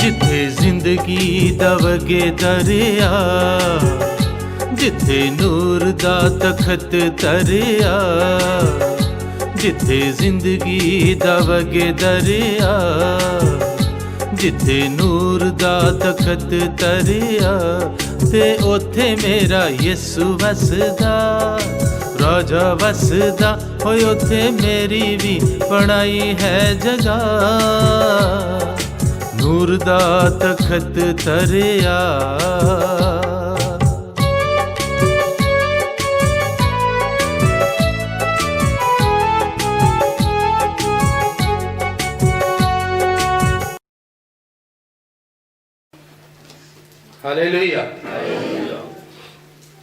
जिथे जिंदगी दा वगे दरिया, जिथे नूर दा तखत तरिया, जिथे जिंदगी दा वगे दरिया, जिथे नूर दा तखत तरिया, ते ओथे मेरा यसु वसदा, राजा वसदा, होए ओथे मेरी भी बनाई है जगह, नूर दा तखत तरिया। हालेलुया।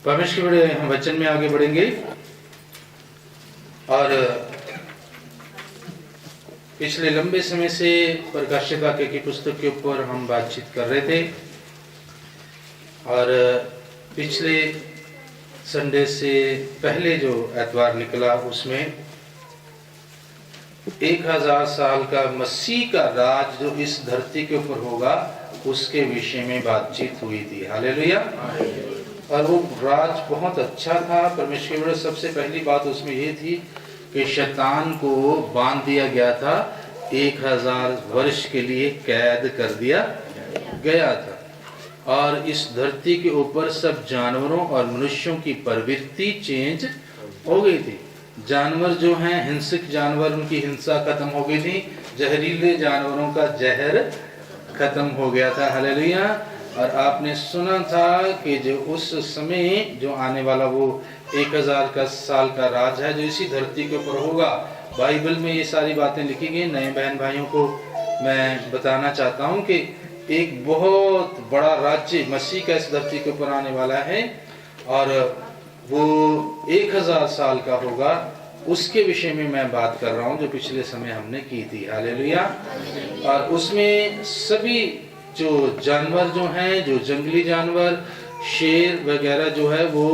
परमेश्वर के हम वचन में आगे बढ़ेंगे और पिछले लंबे समय से प्रकाशित वाक्य की पुस्तक के ऊपर हम बातचीत कर रहे थे और पिछले संडे से पहले जो एतवार निकला उसमें 1000 साल का मसीह का राज जो इस धरती के ऊपर होगा उसके विषय में बातचीत हुई थी। हालेलुया। और वो राज बहुत अच्छा था। परमेश्वर सबसे पहली बात उसमें ये थी कि शैतान को बांध दिया गया था, 1000 वर्ष के लिए कैद कर दिया गया था और इस धरती के ऊपर सब जानवरों और मनुष्यों की प्रवृत्ति चेंज हो गई थी। जानवर जो हैं, हिंसक जानवर, उनकी हिंसा खत्म हो गई थी, जहरीले जानवरों का जहर खत्म हो गया था। हालेलुया। और आपने सुना था कि जो उस समय जो आने वाला वो 1000 साल का राज है जो इसी धरती के ऊपर होगा। बाइबल में ये सारी बातें लिखी गई। नए बहन भाइयों को मैं बताना चाहता हूँ कि एक बहुत बड़ा राज्य मसीह का इस धरती के ऊपर आने वाला है और वो 1000 साल का होगा। उसके विषय में मैं बात कर रहा हूँ जो पिछले समय हमने की थी। हालेलुया। और उसमें सभी जो जानवर जो हैं, जो जंगली जानवर, शेर वगैरह जो है वो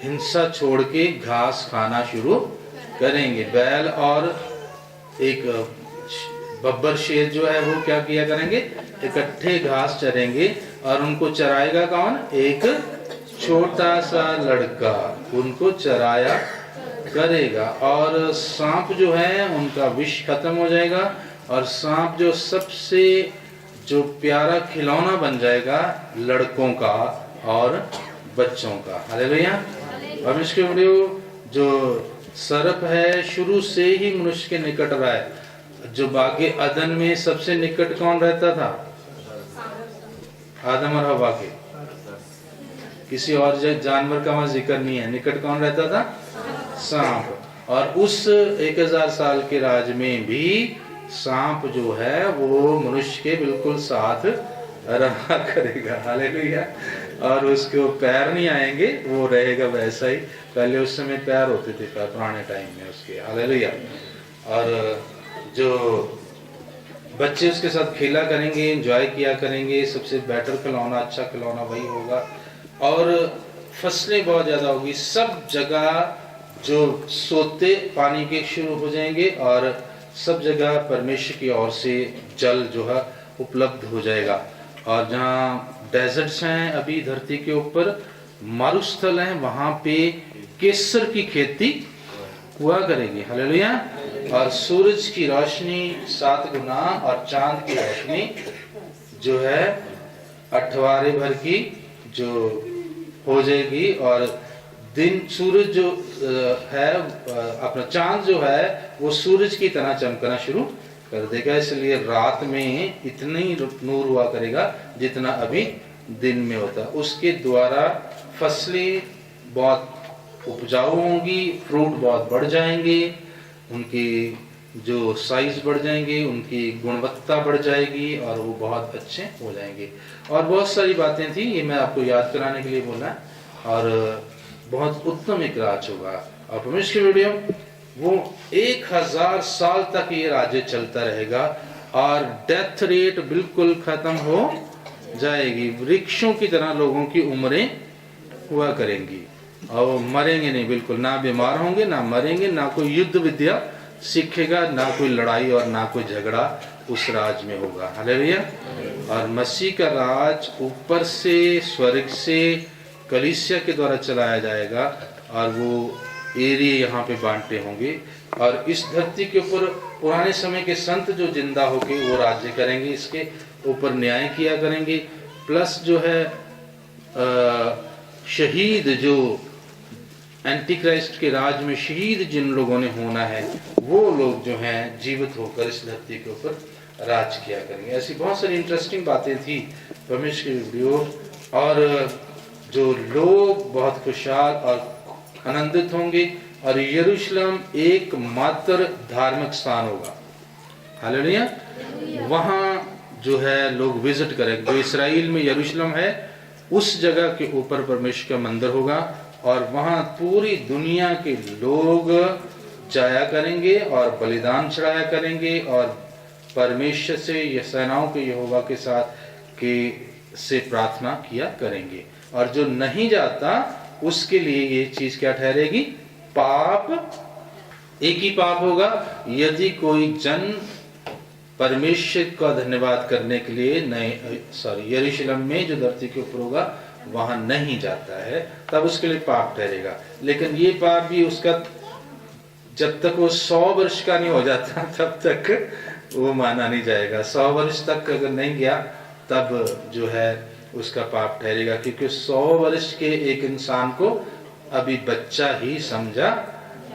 हिंसा छोड़ के घास खाना शुरू करेंगे। बैल और एक बब्बर शेर जो है वो क्या किया करेंगे, इकट्ठे घास चरेंगे और उनको चराएगा कौन, एक छोटा सा लड़का उनको चराया करेगा। और सांप जो है उनका विष खत्म हो जाएगा और सांप जो सबसे जो प्यारा खिलौना बन जाएगा लड़कों का और बच्चों का। हालेलुया। अब इसके वीडियो जो सर्प है शुरू से ही मनुष्य के निकट रहा है। जो बागे अदन में सबसे निकट कौन रहता था, आदम और हवा के, किसी और जानवर का वहां जिक्र नहीं है। निकट कौन रहता था, सांप। और उस 1000 साल के राज में भी सांप जो है वो मनुष्य के बिल्कुल साथ रहा करेगा। हालेलुया। और उसके पैर नहीं आएंगे, वो रहेगा वैसा ही। पहले उस समय पैर होते थे पुराने टाइम में उसके। हालेलुया। और जो बच्चे उसके साथ खेला करेंगे, एंजॉय किया करेंगे। सबसे बेटर खिलौना, अच्छा खिलौना वही होगा। और फसलें बहुत ज्यादा होगी। सब जगह जो सोते पानी के शुरू हो जाएंगे और सब जगह परमेश्वर की ओर से जल जो है उपलब्ध हो जाएगा। और जहाँ डेजर्ट्स हैं अभी धरती के ऊपर, मारुस्थल हैं, वहां पे केसर की खेती हुआ करेगी। हालेलुया। और सूरज की रोशनी 7 गुना और चांद की रोशनी जो है 8वारे भर की जो हो जाएगी। और दिन सूरज जो है अपना चांद जो है वो सूरज की तरह चमकना शुरू कर देगा। इसलिए रात में इतना ही नूर हुआ करेगा जितना अभी दिन में होता। उसके द्वारा फसलें बहुत उपजाऊ होंगी, फ्रूट बहुत बढ़ जाएंगे, उनकी जो साइज बढ़ जाएंगे, उनकी गुणवत्ता बढ़ जाएगी और वो बहुत अच्छे हो जाएंगे। और बहुत सारी बातें थी, ये मैं आपको याद कराने के लिए बोला। और बहुत उत्तम एक राज होगा। और परमेश्वर की वीडियो वो 1000 साल तक ये राज्य चलता रहेगा और डेथ रेट बिल्कुल खत्म हो जाएगी। वृक्षों की तरह लोगों की उम्रें हुआ करेंगी और वो मरेंगे नहीं, बिल्कुल ना बीमार होंगे, ना मरेंगे, ना कोई युद्ध विद्या सीखेगा, ना कोई लड़ाई और ना कोई झगड़ा उस राज में होगा। हालेलुया। और मसीह का राज ऊपर से स्वर्ग से कलीसिया के द्वारा चलाया जाएगा और वो एरिया यहाँ पे बांटे होंगे और इस धरती के ऊपर पुराने समय के संत जो जिंदा होके वो राज्य करेंगे, इसके ऊपर न्याय किया करेंगे। प्लस जो है शहीद जो एंटी क्राइस्ट के राज में शहीद जिन लोगों ने होना है वो लोग जो हैं जीवित होकर इस धरती के ऊपर राज किया करेंगे। ऐसी बहुत सारी इंटरेस्टिंग बातें थी परमेश्वर की वीडियो, और जो लोग बहुत खुशहाल और आनंदित होंगे और यरूशलेम एकमात्र धार्मिक स्थान होगा। हालेलुया। वहाँ जो है लोग विजिट करेंगे। जो इसराइल में यरूशलेम है उस जगह के ऊपर परमेश्वर का मंदिर होगा और वहाँ पूरी दुनिया के लोग जाया करेंगे और बलिदान चढ़ाया करेंगे और परमेश्वर से या सेनाओं के यहोवा के साथ के से प्रार्थना किया करेंगे। और जो नहीं जाता उसके लिए ये चीज क्या ठहरेगी? पाप। एक ही पाप होगा यदि कोई जन परमेश्वर का धन्यवाद करने के लिए यरूशलेम में जो धरती के ऊपर होगा वहां नहीं जाता है, तब उसके लिए पाप ठहरेगा। लेकिन ये पाप भी उसका जब तक वो 100 वर्ष का नहीं हो जाता तब तक वो माना नहीं जाएगा। 100 वर्ष तक अगर नहीं गया तब जो है उसका पाप ठहरेगा, क्योंकि 100 वर्ष के एक इंसान को अभी बच्चा ही समझा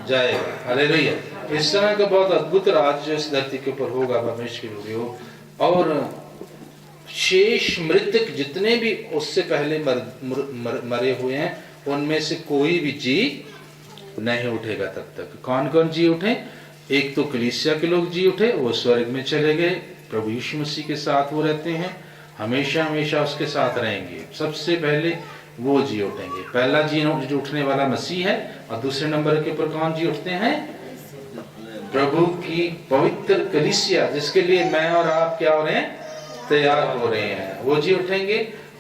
जाएगा। हालेलुया। इस तरह का बहुत अद्भुत राज जो इस धरती के ऊपर होगा परमेश्वर की वीडियो। और शेष मृतक जितने भी उससे पहले मरे हुए हैं उनमें से कोई भी जी नहीं उठेगा तब तक। कौन कौन जी उठे? एक तो कलीसिया के लोग जी उठे, वो स्वर्ग में चले गए, प्रभु यीशु मसीह के साथ वो रहते हैं, हमेशा हमेशा उसके साथ रहेंगे। सबसे पहले वो जी उठेंगे। पहला जी जो उठने वाला मसीह है और दूसरे नंबर के ऊपर कौन जी उठते हैं? प्रभु की पवित्र कलीसिया, जिसके लिए मैं और आप क्या हो रहे हैं? तैयार हो रहे हैं, वो जी उठेंगे।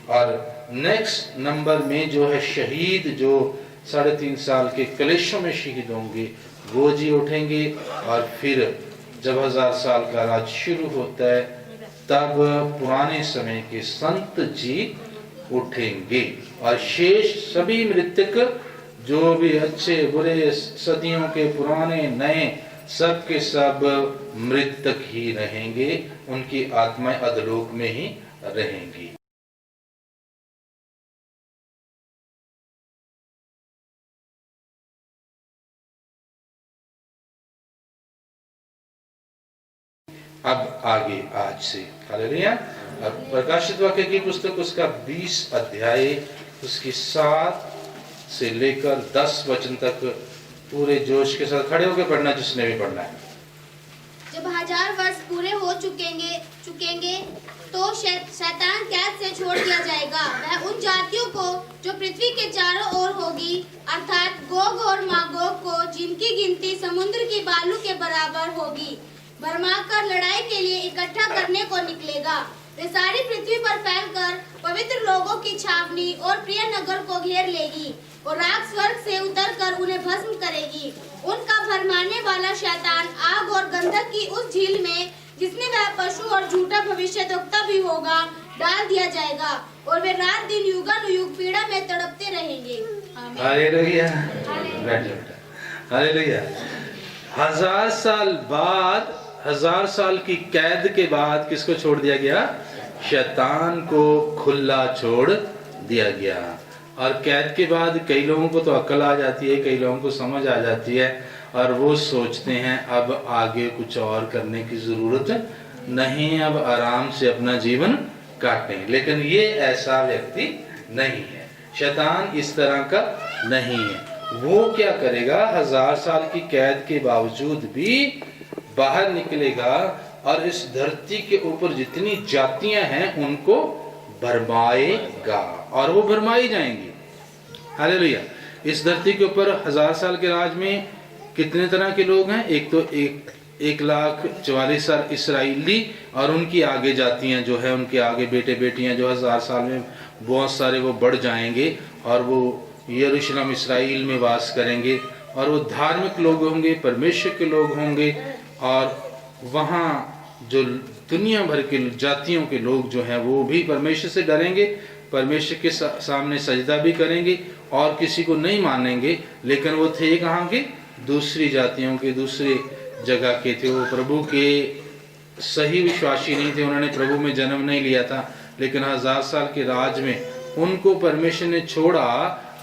और नेक्स्ट नंबर में जो है शहीद, जो 3.5 साल के कलेशों में शहीद होंगे, वो जी उठेंगे। और फिर जब 1000 साल का राज शुरू होता है तब पुराने समय के संत जी उठेंगे। और शेष सभी मृतक जो भी अच्छे बुरे सदियों के पुराने नए सब के सब मृतक ही रहेंगे, उनकी आत्माएं अधलोक में ही रहेंगी। अब आगे आज से हालेलुया। अब प्रकाशित वाक्य की पुस्तक उसका 20 अध्याय उसकी 7 से लेकर 10 वचन तक पूरे जोश के साथ खड़े होकर पढ़ना, जिसने भी पढ़ना है। जब 1000 वर्ष पूरे हो चुकेंगे तो शैतान कैद से छोड़ दिया जाएगा। वह उन जातियों को जो पृथ्वी के चारों ओर होगी, अर्थात गोग और मागोग को, जिनकी गिनती समुद्र की बालू के बराबर होगी, भरमाकर लड़ाई के लिए इकट्ठा करने को निकलेगा। वे सारी पृथ्वी पर फैलकर पवित्र लोगों की छावनी और प्रिय नगर को घेर लेगी और आग स्वर्ग से उतरकर उन्हें भस्म करेगी। उनका भरमाने वाला शैतान आग और गंधक की उस झील में, जिसमें वह पशु और झूठा भविष्यद्वक्ता भी होगा, डाल दिया जाएगा और वे रात दिन युगानुयुग पीड़ा में तड़पते रहेंगे। हालेलुया। हालेलुया। 1000 साल बाद, 1000 साल की कैद के बाद किसको छोड़ दिया गया? शैतान को खुला छोड़ दिया गया। और कैद के बाद कई लोगों को तो अक्ल आ जाती है, कई लोगों को समझ आ जाती है और वो सोचते हैं अब आगे कुछ और करने की जरूरत नहीं, अब आराम से अपना जीवन काटें। लेकिन ये ऐसा व्यक्ति नहीं है, शैतान इस तरह का नहीं है। वो क्या करेगा? 1000 साल की कैद के बावजूद भी बाहर निकलेगा और इस धरती के ऊपर जितनी जातियां हैं उनको भरमाएगा और वो भरमाई जाएंगी। हालेलुया। इस धरती के ऊपर 1000 साल के राज में कितने तरह के लोग हैं? एक तो 1,44,000 इसराइली और उनकी आगे जातियां जो है, उनके आगे बेटे बेटियां जो 1000 साल में बहुत सारे वो बढ़ जाएंगे और वो यरूशलेम इसराइल में वास करेंगे और वो धार्मिक लोग होंगे, परमेश्वर के लोग होंगे और वहाँ जो दुनिया भर के जातियों के लोग जो हैं वो भी परमेश्वर से डरेंगे, परमेश्वर के सामने सजदा भी करेंगे और किसी को नहीं मानेंगे। लेकिन वो थे कहाँ के? दूसरी जातियों के, दूसरे जगह के थे। वो प्रभु के सही विश्वासी नहीं थे, उन्होंने प्रभु में जन्म नहीं लिया था। लेकिन 1000 साल के राज में उनको परमेश्वर ने छोड़ा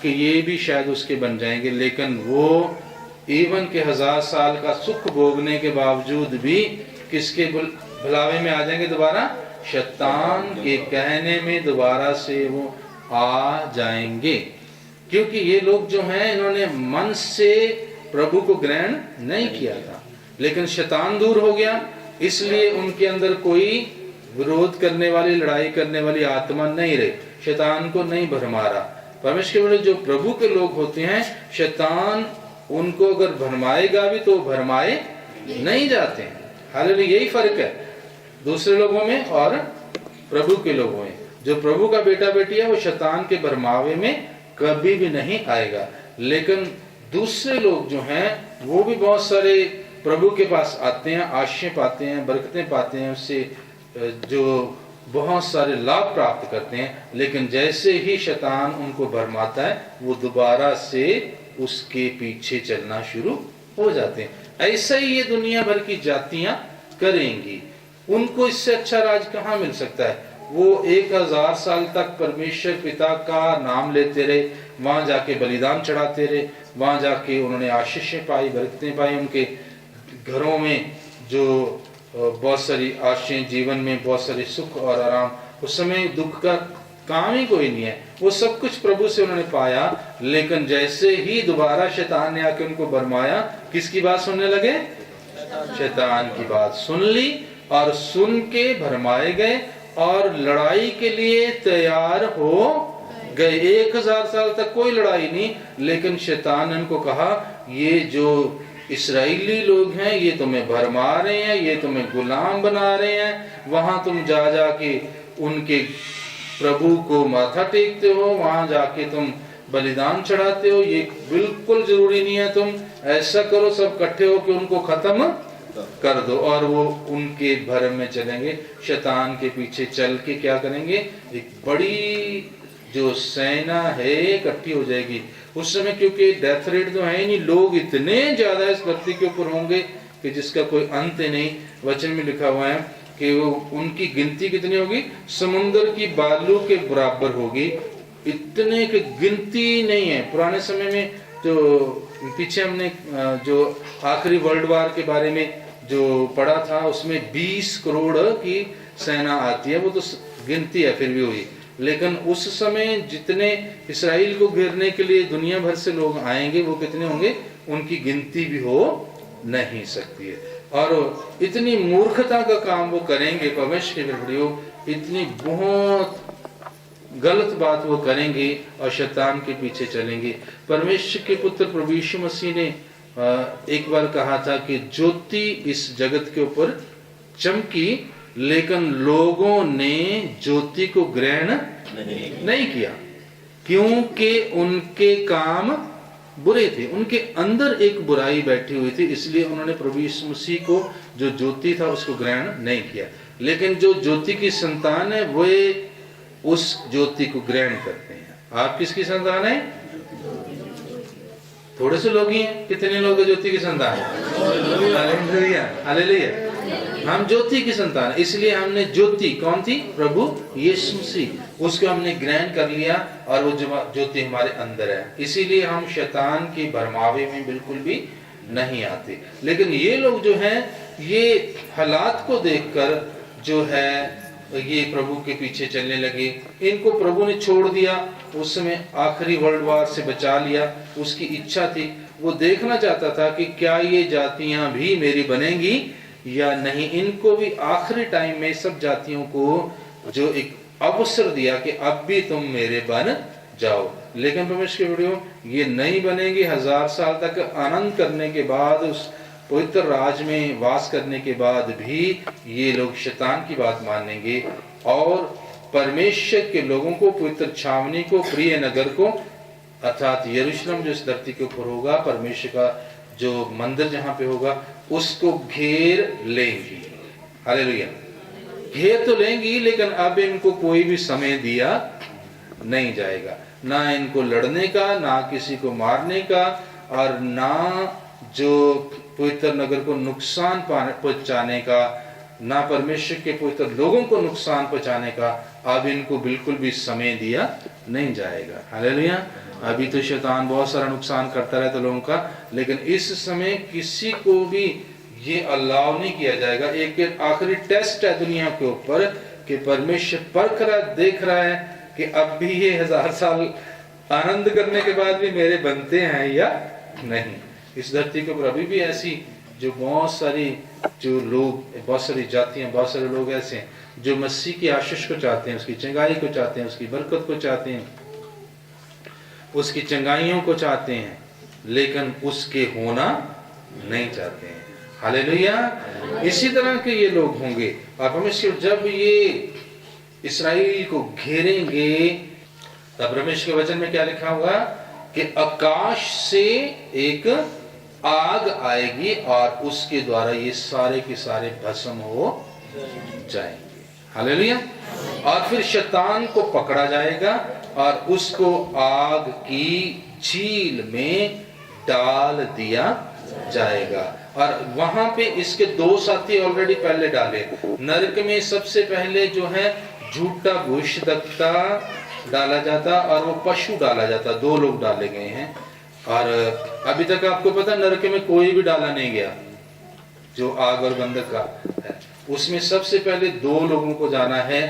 कि ये भी शायद उसके बन जाएंगे। लेकिन वो इवन के 1000 साल का सुख भोगने के बावजूद भी किसके भुलावे में आ जाएंगे? दोबारा शैतान के कहने में दोबारा से वो आ जाएंगे। क्योंकि ये लोग जो हैं इन्होंने मन से प्रभु को ग्रहण नहीं किया था, लेकिन शैतान दूर हो गया, इसलिए उनके अंदर कोई विरोध करने वाली, लड़ाई करने वाली आत्मा नहीं रही, शैतान को नहीं भरमारा। परमेश्वर के बड़े जो प्रभु के लोग होते हैं, शैतान उनको अगर भरमाएगा भी तो भरमाए नहीं जाते हैं। हालांकि यही फर्क है दूसरे लोगों में और प्रभु के लोगों में। जो प्रभु का बेटा बेटी है वो शैतान के भरमावे में कभी भी नहीं आएगा। लेकिन दूसरे लोग जो हैं वो भी बहुत सारे प्रभु के पास आते हैं, आशीष पाते हैं, बरकतें पाते हैं, उससे जो बहुत सारे लाभ प्राप्त करते हैं। लेकिन जैसे ही शैतान उनको भरमाता है वो दोबारा से उसके पीछे चलना शुरू हो जाते हैं। ऐसा ही ये दुनिया भर की जातियां करेंगी। उनको इससे अच्छा राज कहाँ मिल सकता है? वो 1000 साल तक परमेश्वर पिता का नाम लेते रहे, वहां जाके बलिदान चढ़ाते रहे, वहां जाके उन्होंने आशीषें पाई, बरकतें पाई। उनके घरों में जो बहुत सारी आशीषें, जीवन में बहुत सारे सुख और आराम, उस समय दुख का काम ही कोई नहीं है, वो सब कुछ प्रभु से उन्होंने पाया। लेकिन जैसे ही दोबारा शैतान ने आके उनको भरमाया, किसकी बात सुनने लगे? शैतान की बात सुन ली और सुन के भरमाए गए और लड़ाई के लिए तैयार हो गए। 1000 साल तक कोई लड़ाई नहीं, लेकिन शैतान ने उनको कहा ये जो इस्राएली लोग हैं ये तुम्हें भरमा रहे हैं, ये तुम्हें गुलाम बना रहे हैं, वहां तुम जा जाके उनके प्रभु को माथा टेकते हो, वहां जाके तुम बलिदान चढ़ाते हो, ये बिल्कुल जरूरी नहीं है। तुम ऐसा करो सब इकट्ठे हो कि उनको खत्म कर दो। और वो उनके भरम में चलेंगे, शैतान के पीछे चल के क्या करेंगे? एक बड़ी जो सेना है इकट्ठी हो जाएगी उस समय। क्योंकि डेथ रेट तो है ही नहीं, लोग इतने ज्यादा इस धरती के ऊपर होंगे कि जिसका कोई अंत नहीं। वचन में लिखा हुआ है कि वो उनकी गिनती कितनी होगी? समुद्र की बालू के बराबर होगी। इतने की गिनती नहीं है। पुराने समय में जो पीछे हमने जो आखिरी वर्ल्ड वार के बारे में जो पढ़ा था उसमें 20 करोड़ की सेना आती है, वो तो गिनती है फिर भी हुई। लेकिन उस समय जितने इस्राएल को घेरने के लिए दुनिया भर से लोग आएंगे वो कितने होंगे? उनकी गिनती भी हो नहीं सकती है। और इतनी मूर्खता का काम वो करेंगे, परमेश्वर के वीडियो, इतनी बहुत गलत बात वो करेंगे और शैतान के पीछे चलेंगे। परमेश्वर के पुत्र प्रभु यीशु मसीह ने एक बार कहा था कि ज्योति इस जगत के ऊपर चमकी, लेकिन लोगों ने ज्योति को ग्रहण नहीं किया, क्योंकि उनके काम बुरे थे, उनके अंदर एक बुराई बैठी हुई थी। इसलिए उन्होंने प्रभु यीशु मसीह को जो ज्योति था उसको ग्रहण नहीं किया। लेकिन जो ज्योति की संतान है वे उस ज्योति को ग्रहण करते हैं। आप किसकी संतान है? थोड़े से लोग ही हैं। कितने लोग ज्योति की संतान है? Hallelujah, hallelujah. हम ज्योति की संतान, इसलिए हमने ज्योति कौन थी? प्रभु यीशु मसीह, उसको हमने ग्रहण कर लिया और वो ज्योति हमारे अंदर है। इसीलिए हम शैतान की भरमावे में बिल्कुल भी नहीं आते। लेकिन ये लोग जो हैं ये हालात को देखकर जो है ये प्रभु के पीछे चलने लगे। इनको प्रभु ने छोड़ दिया, उस समय आखिरी वर्ल्ड वार से बचा लिया। उसकी इच्छा थी, वो देखना चाहता था कि क्या ये जातियां भी मेरी बनेंगी या नहीं। इनको भी आखिरी टाइम में सब जातियों को जो एक अवसर दिया कि अब भी तुम मेरे बन जाओ। लेकिन परमेश्वर के वीडियो ये नहीं बनेंगे। 1000 साल तक आनंद करने के बाद, उस पवित्र राज में वास करने के बाद भी ये लोग शैतान की बात मानेंगे और परमेश्वर के लोगों को, पवित्र छावनी को, प्रिय नगर को, अर्थात यरूशलेम जो इस धरती के ऊपर होगा, परमेश्वर का जो मंदिर जहाँ पे होगा, उसको घेर लेंगे। हालेलुया। घेर तो लेंगी, लेकिन अब इनको कोई भी समय दिया नहीं जाएगा, ना इनको लड़ने का, ना किसी को मारने का, और ना जो पवित्र नगर को नुकसान पहुंचाने का, ना परमेश्वर के पवित्र लोगों को नुकसान पहुंचाने का अब इनको बिल्कुल भी समय दिया नहीं जाएगा। हालेलुया। अभी तो शैतान बहुत सारा नुकसान करता रहता लोगों का, लेकिन इस समय किसी को भी ये अलाउ नहीं किया जाएगा। एक आखिरी टेस्ट है दुनिया के ऊपर कि परमेश्वर परख रहा, देख रहा है कि अब भी ये 1000 साल आनंद करने के बाद भी मेरे बनते हैं या नहीं। इस धरती के ऊपर अभी भी ऐसी जो बहुत सारी जो लोग, बहुत सारी जातियां, बहुत सारे लोग ऐसे हैं जो मसीह की आशीष को चाहते हैं, उसकी चंगाई को चाहते हैं, उसकी बरकत को चाहते हैं, उसकी चंगाइयों को चाहते हैं, लेकिन उसके होना नहीं चाहते हैं। हालेलुया। इसी तरह के ये लोग होंगे। और परमेश्वर जब ये इस्राएल को घेरेंगे, तब परमेश्वर के वचन में क्या लिखा हुआ कि आकाश से एक आग आएगी और उसके द्वारा ये सारे के सारे भस्म हो जाएंगे। हालेलुया। और फिर शैतान को पकड़ा जाएगा और उसको आग की झील में डाल दिया जाएगा। और वहां पे इसके 2 साथी ऑलरेडी पहले डाले। नरक में सबसे पहले जो है झूठा भविष्यद्वक्ता डाला जाता और वो पशु डाला जाता। 2 लोग डाले गए हैं। और अभी तक आपको पता नरक में कोई भी डाला नहीं गया जो आग और गंधक का है। उसमें सबसे पहले 2 लोगों को जाना है।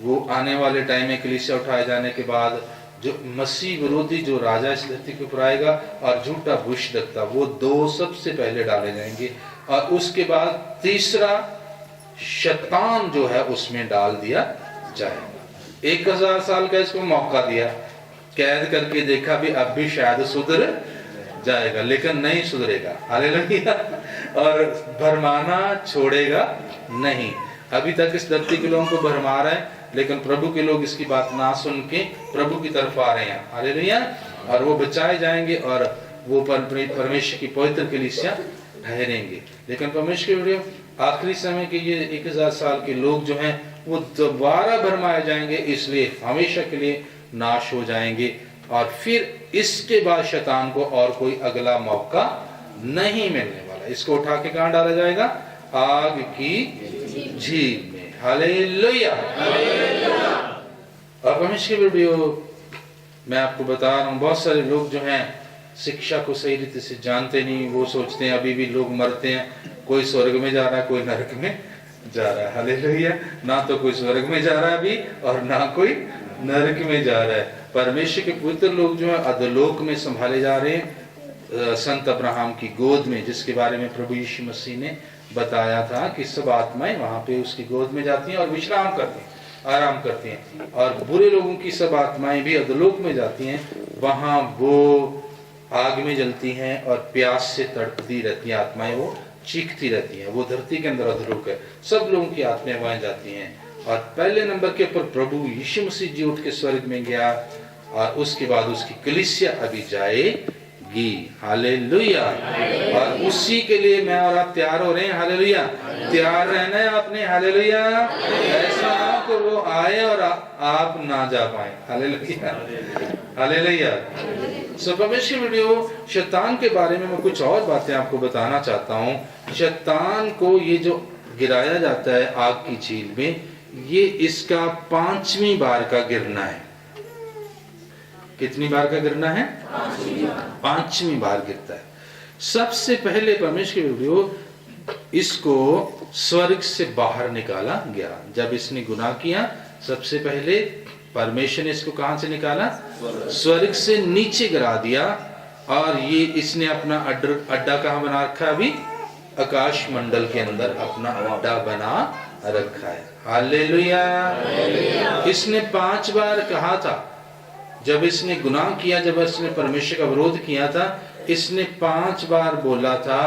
वो आने वाले टाइम में कलीसिया उठाए जाने के बाद जो मसीह विरोधी जो राजा इस धरती के ऊपर आएगा और झूठा भविष्यद्वक्ता, वो 2 सबसे पहले डाले जाएंगे। और उसके बाद तीसरा शैतान जो है उसमें डाल दिया जाएगा। 1000 साल का इसको मौका दिया, कैद करके देखा भी अब भी शायद सुधर जाएगा, लेकिन नहीं सुधरेगा। हालेलुया। और भरमाना छोड़ेगा नहीं। अभी तक इस धरती के लोगों को भरमा रहा है, लेकिन प्रभु के लोग इसकी बात ना सुन के प्रभु की तरफ आ रहे हैं। हालेलुया। और वो बचाए जाएंगे और वो परमेश्वर की पवित्र कलीसिया ठहरेंगे। लेकिन परमेश्वर के आखिरी समय के ये 1000 साल के लोग जो हैं वो दोबारा भरमाए जाएंगे, इसलिए हमेशा के लिए नाश हो जाएंगे। और फिर इसके बाद शैतान को और कोई अगला मौका नहीं मिलने वाला। इसको उठा के कहां डाला जाएगा? आग की झील में। हालेलुया। अब परमेश्वर की वीडियो मैं आपको बता रहा हूं, बहुत सारे लोग जो हैं शिक्षा को सही रीति से जानते नहीं। वो सोचते हैं अभी भी लोग मरते हैं, कोई स्वर्ग में जा रहा है, कोई नरक में जा रहा है। हालेलुया। ना तो कोई स्वर्ग में जा रहा है अभी और ना कोई नरक में जा रहा है। परमेश्वर के पुत्र लोग जो है अधोलोक में संभाले जा रहे हैं, संत अब्राहम की गोद में, जिसके बारे में प्रभु यीशु मसीह ने बताया था कि सब आत्माएं वहां पे उसकी गोद में जाती हैं और विश्राम करती हैं, आराम करती हैं। और बुरे लोगों की सब आत्माएं भी अधोलोक में जाती हैं, वहां वो आग में जलती हैं और प्यास से तड़पती रहती हैं आत्माएं, वो चीखती रहती हैं। वो धरती के अंदर अधोलोक है, सब लोगों की आत्माएं वहां जाती हैं। और पहले नंबर के ऊपर प्रभु यीशु मसीह जी उठ के स्वर्ग में गया और उसके बाद उसकी कलीसिया अभी जाएगी। हालेलुया। और उसी के लिए मैं और आप तैयार हो रहे हैं। हालेलुया। तैयार रहना है आपने। हालेलुया। ऐसा ना कि वो आए और आप ना जा पाए। हालेलुया। हालेलुया। सो परमेश्वर वीडियो शैतान के बारे में मैं कुछ और बातें आपको बताना चाहता हूँ। शैतान को ये जो गिराया जाता है आग की झील में, ये इसका 5वीं बार का गिरना है। कितनी बार का गिरना है? 5वीं बार गिरता है। सबसे पहले परमेश्वर के वीडियो इसको स्वर्ग से बाहर निकाला गया। जब इसने गुनाह किया, सबसे पहले परमेश्वर ने इसको कहां से निकाला? स्वर्ग से नीचे गिरा दिया। और ये इसने अपना अड्डा कहां बना रखा है? अभी आकाश मंडल के अंदर अपना अड्डा बना रखा है। हालेलुया। इसने 5 बार कहा था, जब इसने गुनाह किया, जब इसने परमेश्वर का विरोध किया था, इसने 5 बार बोला था,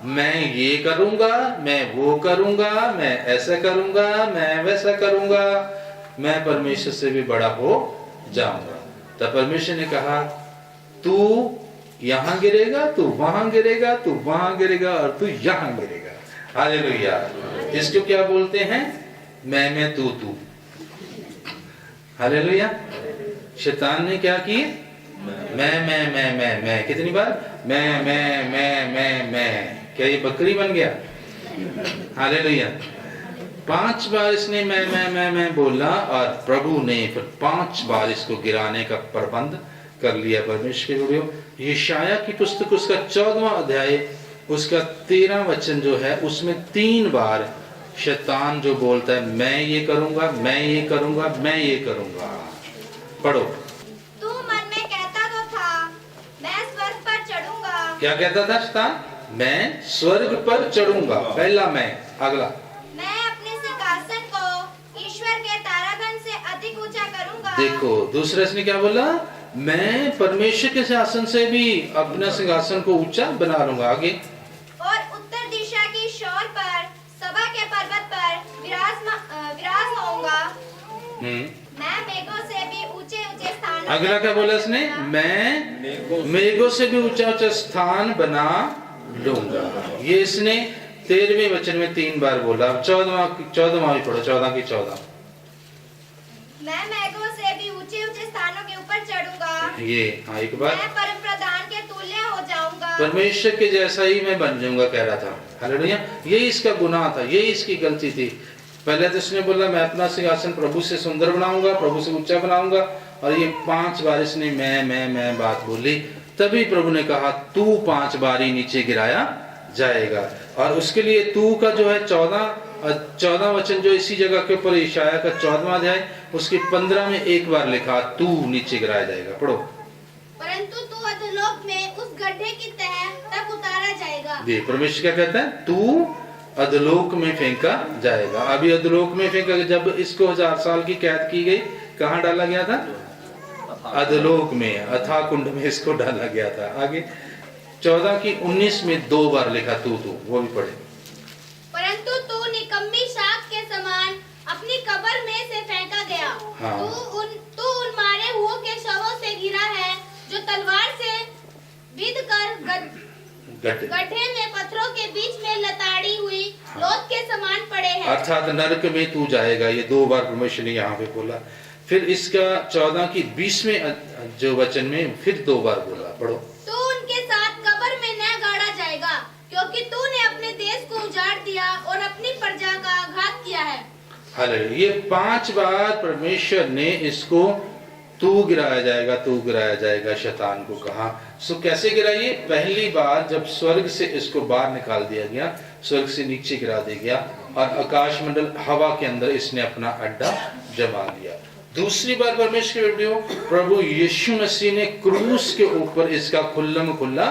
मैं ये करूंगा, मैं वो करूंगा, मैं ऐसा करूंगा, मैं वैसा करूंगा, मैं परमेश्वर से भी बड़ा हो जाऊंगा। तब परमेश्वर ने कहा, तू यहां गिरेगा, तू वहां गिरेगा, तू वहां गिरेगा और तू यहां गिरेगा। हालेलुया। इसको क्या बोलते हैं? मैं तू। हालेलुया। शैतान ने क्या किए? मैं कितनी बार? मैं। क्या ये बकरी बन गया? हालेलुया। 5 बार इसने मैं बोला और प्रभु ने फिर 5 बार इसको गिराने का प्रबंध कर लिया। परमेश्वर के लोगों, यशायाह की पुस्तक उसका 14वां अध्याय उसका 13 वचन जो है उसमें 3 बार शैतान जो बोलता है मैं ये करूंगा, मैं ये करूंगा, मैं ये करूंगा। पढ़ो। तू मन में कहता तो था मैं स्वर्ग पर चढ़ूंगा। क्या कहता था शैतान? मैं स्वर्ग पर चढ़ूंगा। पहला मैं। अगला, मैं अपने सिंहासन को ईश्वर के तारागण से अधिक ऊंचा करूंगा। देखो दूसरा इसने क्या बोला? मैं परमेश्वर के सिंहासन से भी अपना सिंहासन को ऊंचा बना लूंगा। आगे, और उत्तर दिशा की शोर पर सभा के पर्वत पर विराज होऊंगा। मैं मेघों से भी ऊंचे ऊंचे स्थान। अगला क्या बोला इसने? मैं मेघों से भी ऊंचा ऊंचा स्थान बना लूंगा। ये इसने 13वें वचन में 3 बार बोला। 14वां भी पढ़ो, 14 की 14। मैं मेघों से भी ऊंचे ऊंचे स्थानों के ऊपर चढ़ूंगा। ये हाँ, एक बार मैं परम प्रधान के तुल्य हो जाऊंगा। परमेश्वर के जैसा ही मैं बन जाऊंगा कह रहा था। हालेलुया। यही इसका गुनाह था, यही इसकी गलती थी। पहले तो इसने बोला मैं अपना सिंहासन प्रभु से सुंदर बनाऊंगा, प्रभु से ऊंचा बनाऊंगा, और ये 5 बार इसने मैं बात बोली। तभी प्रभु ने कहा तू 5 बार ही नीचे गिराया जाएगा। और उसके लिए तू का जो है 14 वचन जो इसी जगह के ऊपर यशायाह का 14वां अध्याय उसके 15 में 1 बार लिखा तू नीचे गिराया जाएगा। पढ़ो। परंतु तू अधोलोक में उस गड्ढे की तह तक उतारा जाएगा। ये परमेश्वर क्या कहता है? तू अधोलोक में फेंका जाएगा। अभी अधोलोक में फेंका, जब इसको 1000 साल की कैद की गई कहाँ डाला गया था? अधोलोक में, अथाह कुंड में इसको डाला गया था। आगे 14 की 19 में 2 बार लिखा तू, वो भी पढ़े। परंतु तू निकम्मी शाख के समान अपनी कब्र में से फेंका गया। हाँ। तू उन मारे हुओं के शवों से गिरा है जो तलवार से बिध कर गड्ढे में पत्थरों के बीच में लताड़ी हुई लोथ के समान पड़े हैं। अर्थात नरक में तू जाएगा। ये 2 बार परमेश्वर ने यहाँ पे बोला। फिर इसका 14 की 20वें जो वचन में फिर 2 बार बोला। पढ़ो। तू उनके साथ कब्र में न गाड़ा जाएगा क्योंकि तूने अपने देश को उजाड़ दिया और अपनी प्रजा का आघात किया है। हालेलुया। ये 5 बार परमेश्वर ने इसको तू गिराया जाएगा शैतान को कहा। सो कैसे गिराइए? पहली बार जब स्वर्ग से इसको बाहर निकाल दिया गया, स्वर्ग से नीचे गिरा दिया गया और आकाश मंडल हवा के अंदर इसने अपना अड्डा जमा लिया। दूसरी बार परमेश्वर प्रभु यीशु मसीह ने क्रूस के ऊपर इसका खुल्लम खुल्ला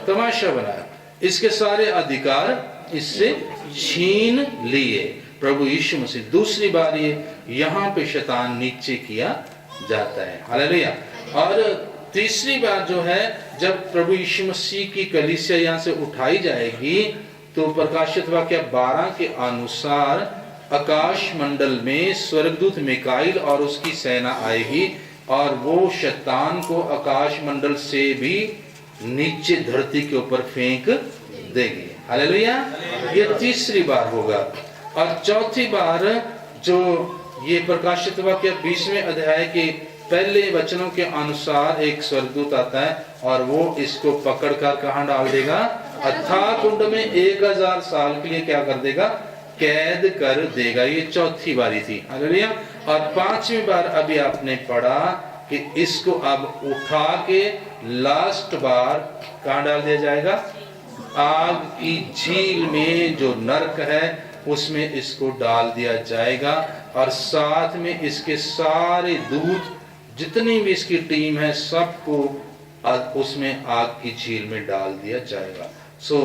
तमाशा बनाया। इसके सारे अधिकार इससे छीन लिए प्रभु यीशु मसीह। दूसरी बार ये यहाँ पे शैतान नीचे किया जाता है। हालेलुया। और तीसरी बार जो है जब प्रभु यीशु मसीह की कलीसिया यहाँ से उठाई जाएगी तो प्रकाशित वाक्य 12 के अनुसार आकाश मंडल में स्वर्गदूत मिकाईल और उसकी सेना आएगी और वो शैतान को आकाश मंडल से भी नीचे धरती के ऊपर फेंक देगी। हालेलुया। ये तीसरी बार होगा। और चौथी बार जो ये प्रकाशित वाक्य 20वें अध्याय के पहले वचनों के अनुसार एक स्वर्गदूत आता है और वो इसको पकड़कर कहाँ डाल देगा? अथाह कुंड में 1000 साल के लिए क्या कर देगा? कैद कर देगा। ये चौथी बारी थी। हालेलुया। और 5वीं बार अभी आपने पढ़ा कि इसको अब उठा के लास्ट बार कहाँ डाल दिया जाएगा? आग की झील में जो नरक है उसमें इसको डाल दिया जाएगा और साथ में इसके सारे दूत जितनी भी इसकी टीम है सबको उसमें आग की झील में डाल दिया जाएगा। सो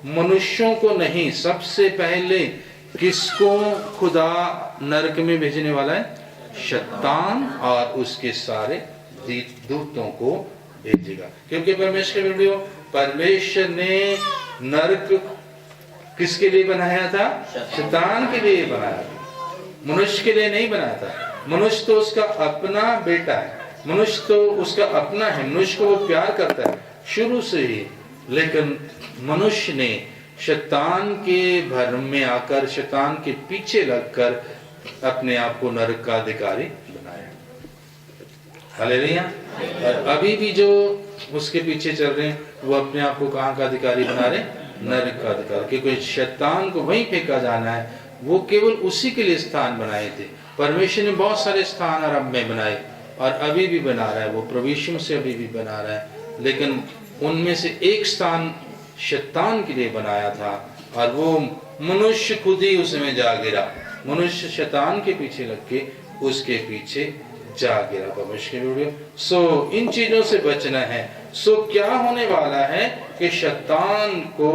मनुष्यों को नहीं, सबसे पहले किसको खुदा नरक में भेजने वाला है? शैतान और उसके सारे दूतों को भेजेगा। क्योंकि परमेश्वर ने नरक किसके लिए बनाया था? शैतान के लिए बनाया था, मनुष्य के लिए नहीं बनाया था। मनुष्य तो उसका अपना बेटा है, मनुष्य तो उसका अपना है, मनुष्य को वो प्यार करता है शुरू से ही। लेकिन मनुष्य ने शैतान के भ्रम में आकर, शैतान के पीछे लगकर अपने आप को नरक का अधिकारी बनाया। हालेलुया। और अभी भी जो उसके पीछे चल रहे हैं वो अपने आप को कहाँ का अधिकारी बना रहे? नरक का अधिकारी। क्योंकि शैतान को वहीं फेंका जाना है। वो केवल उसी के लिए स्थान बनाए थे। परमेश्वर ने बहुत सारे स्थान आरंभ में बनाए और अभी भी बना रहा है, वो प्रभु यीशु से अभी भी बना रहा है, लेकिन उनमें से एक स्थान शैतान के लिए बनाया था और वो मनुष्य खुद ही उसमें जा गिरा। मनुष्य शैतान के पीछे लग के उसके पीछे जा गिरा। परमेश्वर सो इन चीजों से बचना है। सो क्या होने वाला है कि शैतान को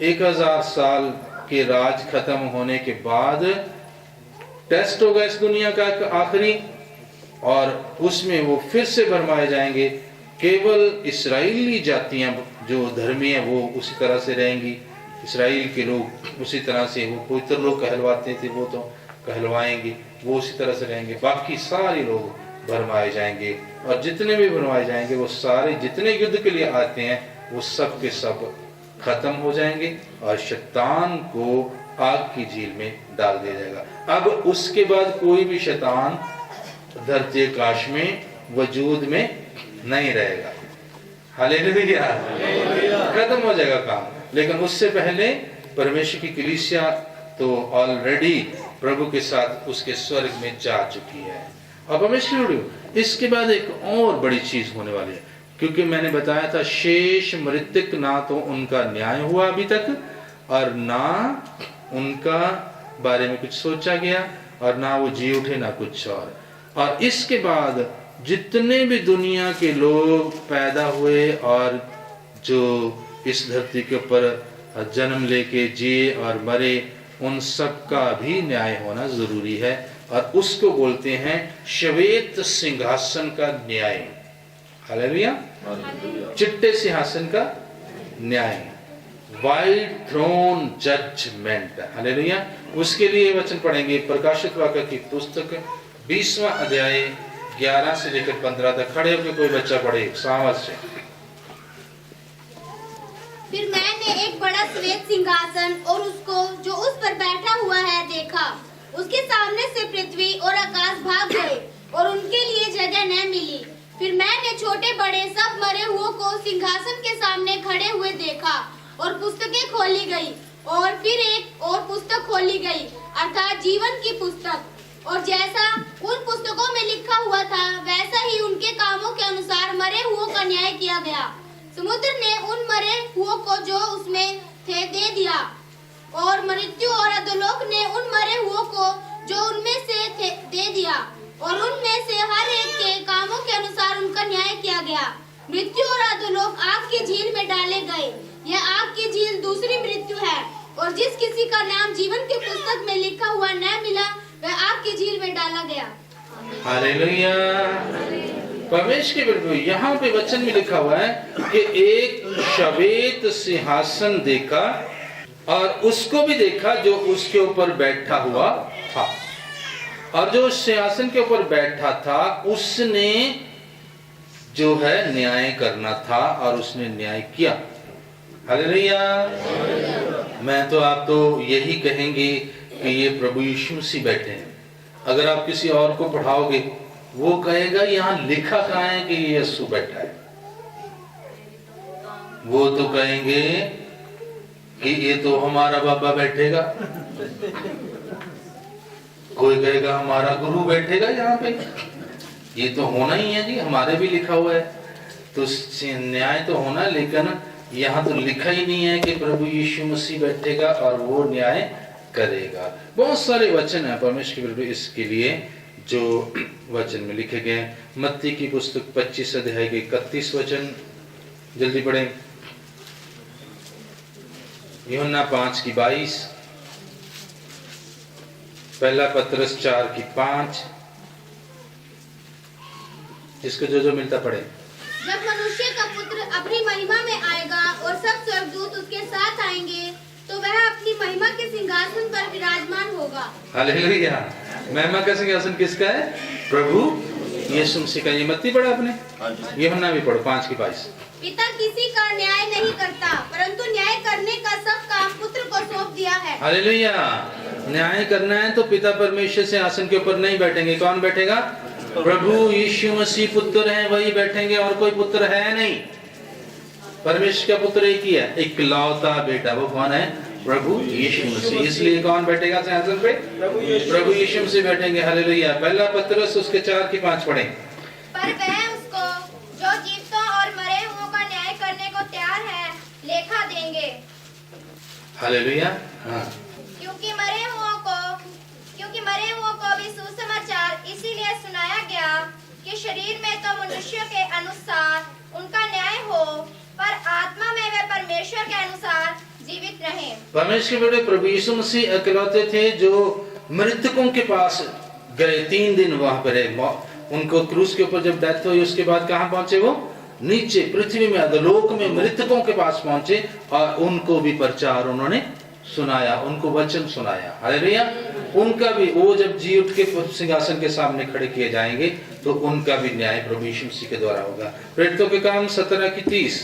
1000 साल के राज खत्म होने के बाद टेस्ट होगा इस दुनिया का आखिरी, और उसमें वो फिर से भरमाए जाएंगे। केवल इस्राएली जातियां जो धर्मी है वो उसी तरह से रहेंगी। इस्राएल के लोग उसी तरह से, वो पवित्र लोग कहलवाते थे वो तो कहलवाएंगे, वो उसी तरह से रहेंगे। बाकी सारे लोग भरमाए जाएंगे, और जितने भी भरमाए जाएंगे वो सारे जितने युद्ध के लिए आते हैं वो सब के सब खत्म हो जाएंगे और शैतान को आग की झील में डाल दिया जाएगा। अब उसके बाद कोई भी शैतान धरती आकाश में वजूद में नहीं रहेगा। हालेलुया। खत्म हो जाएगा काम। लेकिन उससे पहले परमेश्वर की कलीसिया तो ऑलरेडी प्रभु के साथ उसके स्वर्ग में जा चुकी है। अब परमेश्वर इसके बाद एक और बड़ी चीज होने वाली है, क्योंकि मैंने बताया था शेष मृतक ना तो उनका न्याय हुआ अभी तक, और ना उनका बारे में कुछ सोचा गया, और ना वो जी उठे ना कुछ और इसके बाद जितने भी दुनिया के लोग पैदा हुए और जो इस धरती के ऊपर जन्म लेके जिए और मरे, उन सब का भी न्याय होना जरूरी है, और उसको बोलते हैं श्वेत सिंहासन का न्याय। हालेलुया। चिट्टे सिंहासन का न्याय, वाइट थ्रोन जजमेंट। हालेलुया। उसके लिए वचन पढ़ेंगे प्रकाशित वाक्य की पुस्तक 20वां अध्याय 11 से लेकर 15 तक। खड़े होकर कोई बच्चा पढ़े सामर्थ से। फिर मैंने एक बड़ा श्वेत सिंहासन और उसको जो उस पर बैठा हुआ है देखा। उसके सामने से पृथ्वी और आकाश भाग गए और उनके लिए जगह न मिली। फिर मैंने छोटे बड़े सब मरे हुओं को सिंहासन के सामने खड़े हुए देखा, और पुस्तकें खोली गई, और फिर एक और पुस्तक खोली गई, अर्थात जीवन की पुस्तक। और जैसा उन पुस्तकों में लिखा हुआ था वैसा ही उनके कामों के अनुसार मरे हुओं का न्याय किया गया। समुद्र ने उन मरे हुओं को जो उसमें थे दे दिया, और मृत्यु और अधोलोक ने उन मरे हुओं को जो उनमें से थे दे दिया, और उनमें से हर एक के कामों के अनुसार उनका न्याय किया गया। मृत्यु और अधोलोक आग की झील में डाले गए। यह आग की झील दूसरी मृत्यु है, और जिस किसी का नाम जीवन की पुस्तक में लिखा हुआ न मिला वह आग की झील में डाला गया। हालेलुया। परमेश्वर के प्रभु यहाँ पे वचन में लिखा हुआ है कि एक श्वेत सिंहासन देखा, और उसको भी देखा जो उसके ऊपर बैठा हुआ था, और जो सिंहासन के ऊपर बैठा था उसने जो है न्याय करना था, और उसने न्याय किया। हालेलुया। मैं तो आप तो यही कहेंगे कि ये प्रभु यीशु मसीह बैठे हैं। अगर आप किसी और को पढ़ाओगे वो कहेगा यहाँ लिखा कहाँ है कि ये यीशु बैठा है। वो तो कहेंगे कि ये तो हमारा बाबा बैठेगा, कोई कहेगा हमारा गुरु बैठेगा यहाँ पे। ये तो होना ही है जी, हमारे भी लिखा हुआ है, तो न्याय तो होना। लेकिन यहाँ तो लिखा ही नहीं है कि प्रभु यीशु मसीह बैठेगा और वो न्याय करेगा। बहुत सारे वचन है परमेश्वर के प्रभु इसके लिए जो वचन में लिखे गए। मत्ती की पुस्तक 25 अध्याय के 31 वचन जल्दी पढ़ें। यूहन्ना 5 की 22, पहला पत्रस 4 की 5। जिसको जो जो मिलता पढ़े। जब मनुष्य का पुत्र अपनी महिमा में आएगा और सब स्वर्गदूत उसके साथ आएंगे, तो वह अपनी महिमा के सिंहासन पर विराजमान होगा। हालेलुया। महिमा का सिंहासन किसका है? प्रभु यीशु मसीह का। ये मत्ती पढ़ा आपने? यूहन्ना भी पढ़ो 5 की 22। पिता किसी का न्याय नहीं करता, परंतु न्याय करने का सब दिया है। हालेलुया। न्याय करना है तो पिता परमेश्वर से आसन के ऊपर नहीं बैठेंगे। कौन बैठेगा? प्रभु यीशु मसीह पुत्र हैं, वही बैठेंगे, और कोई पुत्र है नहीं। परमेश्वर का पुत्र एक ही है, इकलौता बेटा। वो कौन है? प्रभु यीशु मसीह। इसलिए कौन बैठेगा सिंहासन पे? प्रभु यीशु मसीह बैठेंगे। हालेलुया। पहला पत्रस उसके 4-5 पढ़ें। पर वह उसको जो जीवितों और मरे हुओं का न्याय करने को तैयार है लेखा देंगे। हालेलुया। हाँ। क्योंकि मरे हुओं को भी सुसमाचार इसीलिए सुनाया गया कि शरीर में तो मनुष्य के अनुसार उनका न्याय हो, पर आत्मा में वे परमेश्वर के अनुसार जीवित रहें। परमेश्वर के बेटे प्रभु यीशु मसीह अकेलौते थे जो मृतकों के पास गए। 3 दिन वहां पर उनको क्रूस के ऊपर जब डेथ हुई, उसके बाद कहां पहुंचे? वो नीचे पृथ्वी में, अधोलोक में मृतकों के पास पहुंचे और उनको भी प्रचार उन्होंने सुनाया, उनको वचन सुनाया। हालेलुया। उनका भी, वो जब जी उठ के सिंहासन के सामने खड़े किए जाएंगे तो उनका भी न्याय प्रभु यीशु मसीह के द्वारा होगा। प्रेरितों के काम 17-30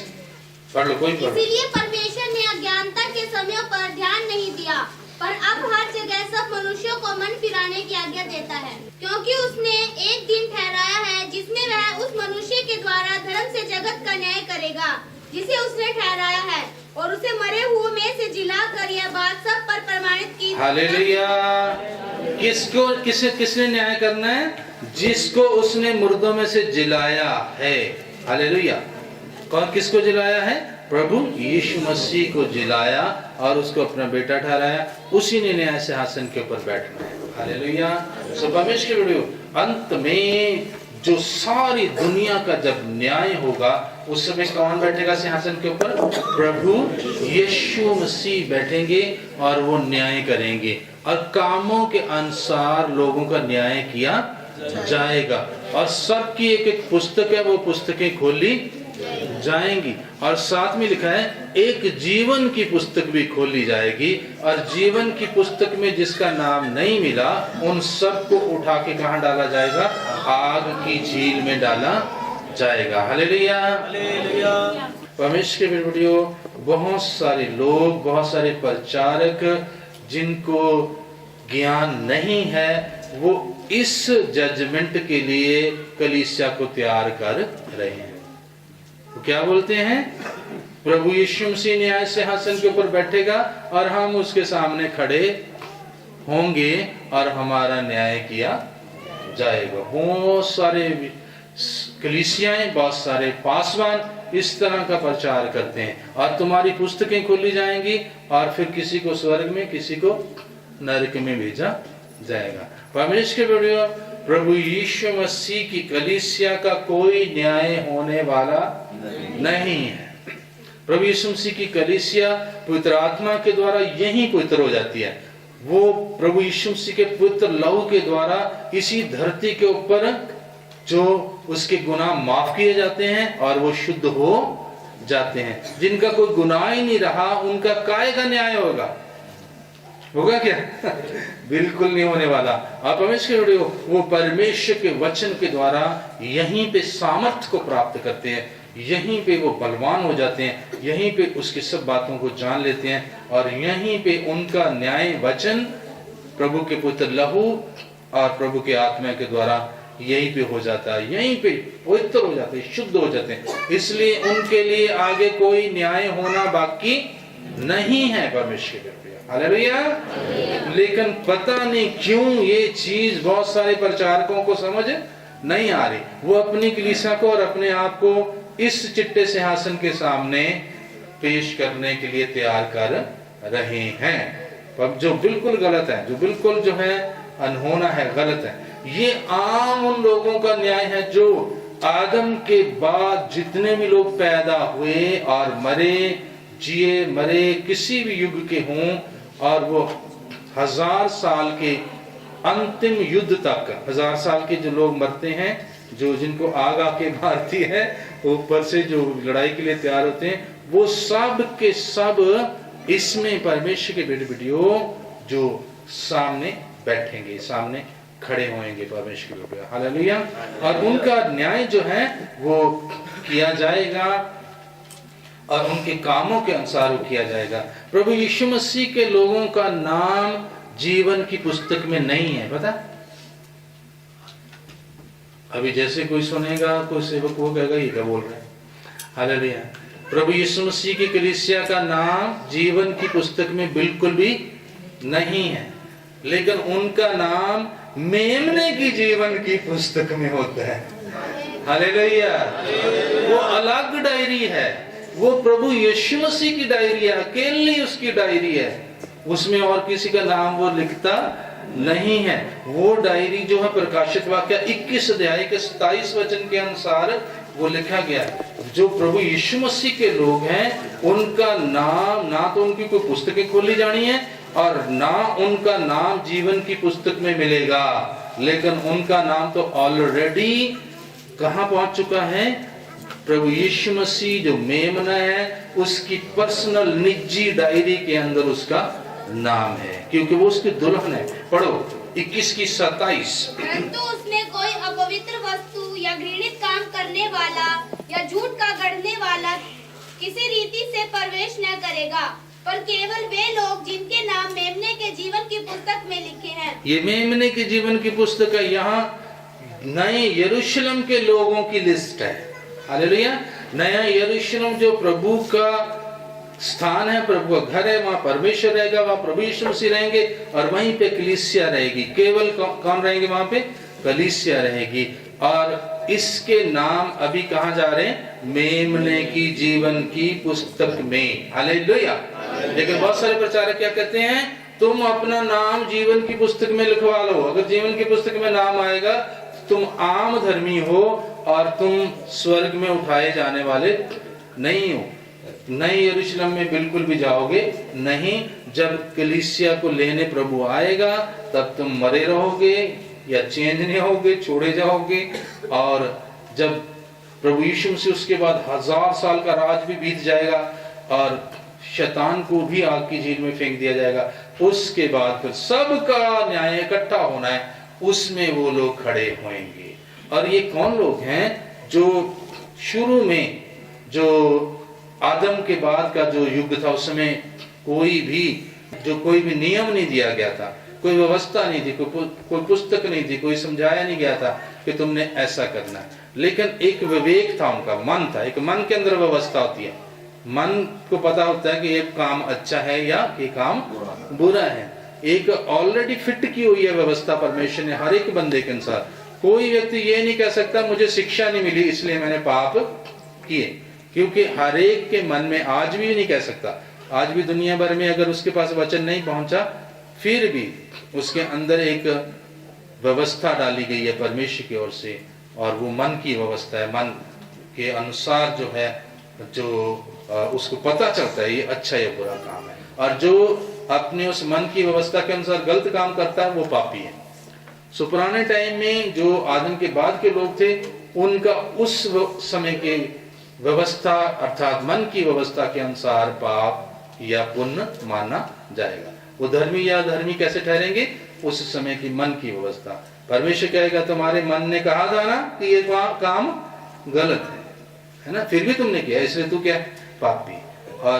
पढ़ लो, कोई पढ़। इसीलिए परमेश्वर ने अज्ञानता के समय पर ध्यान नहीं दिया, पर अब हर जगह सब मनुष्यों को मन फिराने की आज्ञा देता है, क्योंकि उसने एक दिन ठहराया है जिसमें वह उस मनुष्य के द्वारा धर्म से जगत का न्याय करेगा जिसे उसने ठहराया है, और उसे मरे हुए में से जिलाकर यह बात सब पर प्रमाणित की। हालेलुया। किसने न्याय करना है? जिसको उसने मुर्दों में से जिलाया है। हालेलुया। कौन किसको जिलाया है? प्रभु यीशु मसीह को जिलाया और उसको अपना बेटा ठहराया। उसी ने न्याय सिंहासन के ऊपर बैठना है। हालेलुया। सो परमेश्वर के बेटे, अंत में जो सारी दुनिया का जब न्याय होगा, उस समय कौन बैठेगा सिंहासन के ऊपर? प्रभु यीशु मसीह बैठेंगे और वो न्याय करेंगे, और कामों के अनुसार लोगों का न्याय किया जाएगा। और सबकी एक पुस्तक है, वो पुस्तकें खोली जाएंगी। और साथ में लिखा है एक जीवन की पुस्तक भी खोली जाएगी, और जीवन की पुस्तक में जिसका नाम नहीं मिला उन सबको उठा के कहां डाला जाएगा? आग की झील में डाला जाएगा। हालेलुया। परमेश्वर के बेटियों, बहुत सारे लोग, बहुत सारे प्रचारक जिनको ज्ञान नहीं है, वो इस जजमेंट के लिए कलीसिया को तैयार कर रहे हैं। तो क्या बोलते हैं? प्रभु यीशु मसीह न्याय सिंहासन के ऊपर बैठेगा और हम उसके सामने खड़े होंगे और हमारा न्याय किया जाएगा। बहुत सारे कलीसियाएं, बहुत सारे पासवान इस तरह का प्रचार करते हैं, और तुम्हारी पुस्तकें खोली जाएंगी और फिर किसी को स्वर्ग में, किसी को नरक में भेजा जाएगा। परमेश्वर के बेटियों, प्रभु यीशु मसीह की कलीसिया का कोई न्याय होने वाला नहीं है। प्रभु यीशु मसीह की कलीसिया पवित्र आत्मा के द्वारा यहीं पवित्र हो जाती है। वो प्रभु यीशु मसीह के पवित्र लहू के द्वारा इसी धरती के ऊपर जो उसके गुनाह माफ किए जाते हैं और वो शुद्ध हो जाते हैं। जिनका कोई गुनाह ही नहीं रहा, उनका काय का न्याय होगा? क्या? बिल्कुल नहीं होने वाला। आप परमेश्वर वो परमेश्वर के वचन के द्वारा यहीं पे सामर्थ्य को प्राप्त करते हैं, यहीं पे वो बलवान हो जाते हैं, यहीं पे उसकी सब बातों को जान लेते हैं, और यहीं पे उनका न्याय वचन प्रभु के पुत्र लहू और प्रभु के आत्मा के द्वारा यहीं पे हो जाता है, यहीं पे पवित्र हो जाते हैं, शुद्ध हो जाते हैं। इसलिए उनके लिए आगे कोई न्याय होना बाकी नहीं है। परमेश्वर के हालेलुया। लेकिन पता नहीं क्यों ये चीज बहुत सारे प्रचारकों को समझ नहीं आ रही। वो अपनी कलीसिया को और अपने आप को इस चिट्टे सिंहासन के सामने पेश करने के लिए तैयार कर रहे हैं, पर जो बिल्कुल गलत है, जो बिल्कुल जो है अनहोना है, गलत है। ये आम उन लोगों का न्याय है जो आदम के बाद जितने भी लोग पैदा हुए और मरे, जिए मरे, किसी भी युग के हों, और वो 1000 साल के अंतिम युद्ध तक, 1000 साल के जो लोग मरते हैं, जो जिनको आग आके मारती है, ऊपर से जो लड़ाई के लिए तैयार होते हैं, वो सब के सब इसमें परमेश्वर के बेटे बेटियों जो सामने बैठेंगे, सामने खड़े होंगे परमेश्वर के बेटे। हालेलुया। और उनका न्याय जो है वो किया जाएगा। और उनके कामों के अनुसार वो किया जाएगा। प्रभु यीशु मसीह के लोगों का नाम जीवन की पुस्तक में नहीं है, पता? अभी जैसे कोई सुनेगा, कोई सेवक वो कहेगा ये क्या बोल रहे हैं। हालेलुया। प्रभु यीशु मसीह की कलीसिया का नाम जीवन की पुस्तक में बिल्कुल भी नहीं है, लेकिन उनका नाम मेमने की जीवन की पुस्तक में होता है। हालेलुया। वो अलग डायरी है, वो प्रभु यीशु मसीह की डायरी है, अकेली उसकी डायरी है, उसमें और किसी का नाम वो लिखता नहीं है। वो डायरी जो है प्रकाशित वाक्य 21 अध्याय के 27 वचन के अनुसार वो लिखा गया। जो प्रभु यीशु मसीह के लोग हैं उनका नाम, ना तो उनकी कोई पुस्तकें खोली जानी है और ना उनका नाम जीवन की पुस्तक में मिलेगा, लेकिन उनका नाम तो ऑलरेडी कहां पहुंच चुका है? प्रभु यीशु मसीह जो मेमना है उसकी पर्सनल निजी डायरी के अंदर उसका नाम है, क्योंकि वो उसकी दुल्हन है। पढ़ो 21 की 27। परंतु उसने कोई अपवित्र वस्तु या घृणित काम करने वाला या झूठ का गढ़ने वाला किसी रीति से प्रवेश न करेगा, पर केवल वे लोग जिनके नाम मेमने के जीवन की पुस्तक में लिखे हैं। ये मेमने के जीवन की पुस्तक है, यहाँ नए यरूशलेम के लोगों की लिस्ट है। हालेलुया। नया यरूशलेम जो प्रभु का स्थान है, प्रभु का घर है, वहाँ परमेश्वर रहेगा, वहाँ प्रभु यीशु मसीह रहेंगे और वहीं पे कलीसिया रहेगी। केवल कौन रहेंगे वहाँ पे? कलीसिया रहेगी। और इसके नाम अभी कहाँ जा रहे हैं? मेमने की जीवन की पुस्तक में। हालेलुया। लेकिन बहुत सारे प्रचारक क्या कहते हैं? तुम अपना नाम जीवन की पुस्तक में लिखवा लो। अगर जीवन की पुस्तक में नाम आएगा तुम आम धर्मी हो और तुम स्वर्ग में उठाए जाने वाले नहीं हो। नए यरूशलेम में बिल्कुल भी जाओगे नहीं। जब कलीसिया को लेने प्रभु आएगा तब तुम मरे रहोगे या चेंज नहीं होगे, छोड़े जाओगे। और जब प्रभु यीशु मसीह उसके बाद 1000 साल का राज भी बीत जाएगा और शैतान को भी आग की झील में फेंक दिया जाएगा, उसके बाद फिर सबका न्याय इकट्ठा होना है, उसमें वो लोग खड़े होंगे। और ये कौन लोग हैं? जो शुरू में जो आदम के बाद का जो युग था, उस समय कोई भी नियम नहीं दिया गया था, कोई व्यवस्था नहीं थी, कोई पुस्तक नहीं थी, कोई समझाया नहीं गया था कि तुमने ऐसा करना है। लेकिन एक विवेक था, उनका मन था। एक मन के अंदर व्यवस्था होती है, मन को पता होता है कि ये काम अच्छा है या ये काम बुरा है। एक ऑलरेडी फिट की हुई है व्यवस्था परमेश्वर ने हर एक बंदे के अनुसार। कोई व्यक्ति ये नहीं कह सकता मुझे शिक्षा नहीं मिली इसलिए मैंने पाप किए, क्योंकि हर एक के मन में आज भी नहीं कह सकता। आज भी दुनिया भर में अगर उसके पास वचन नहीं पहुंचा, फिर भी उसके अंदर एक व्यवस्था डाली गई है परमेश्वर की ओर से, और वो मन की व्यवस्था है। मन के अनुसार जो है, जो उसको पता चलता है ये अच्छा या बुरा काम है। और जो अपने उस मन की व्यवस्था के अनुसार गलत काम करता है वो पापी है। सो पुराने टाइम में जो आदम के बाद के लोग थे, उनका उस समय के व्यवस्था अर्थात मन की व्यवस्था के अनुसार पाप या पुण्य माना जाएगा। वो धर्मी या धर्मी कैसे ठहरेंगे? उस समय की मन की व्यवस्था। परमेश्वर कहेगा तुम्हारे मन ने कहा था ना कि ये काम गलत है ना, फिर भी तुमने किया, इसलिए तू क्या पापी। और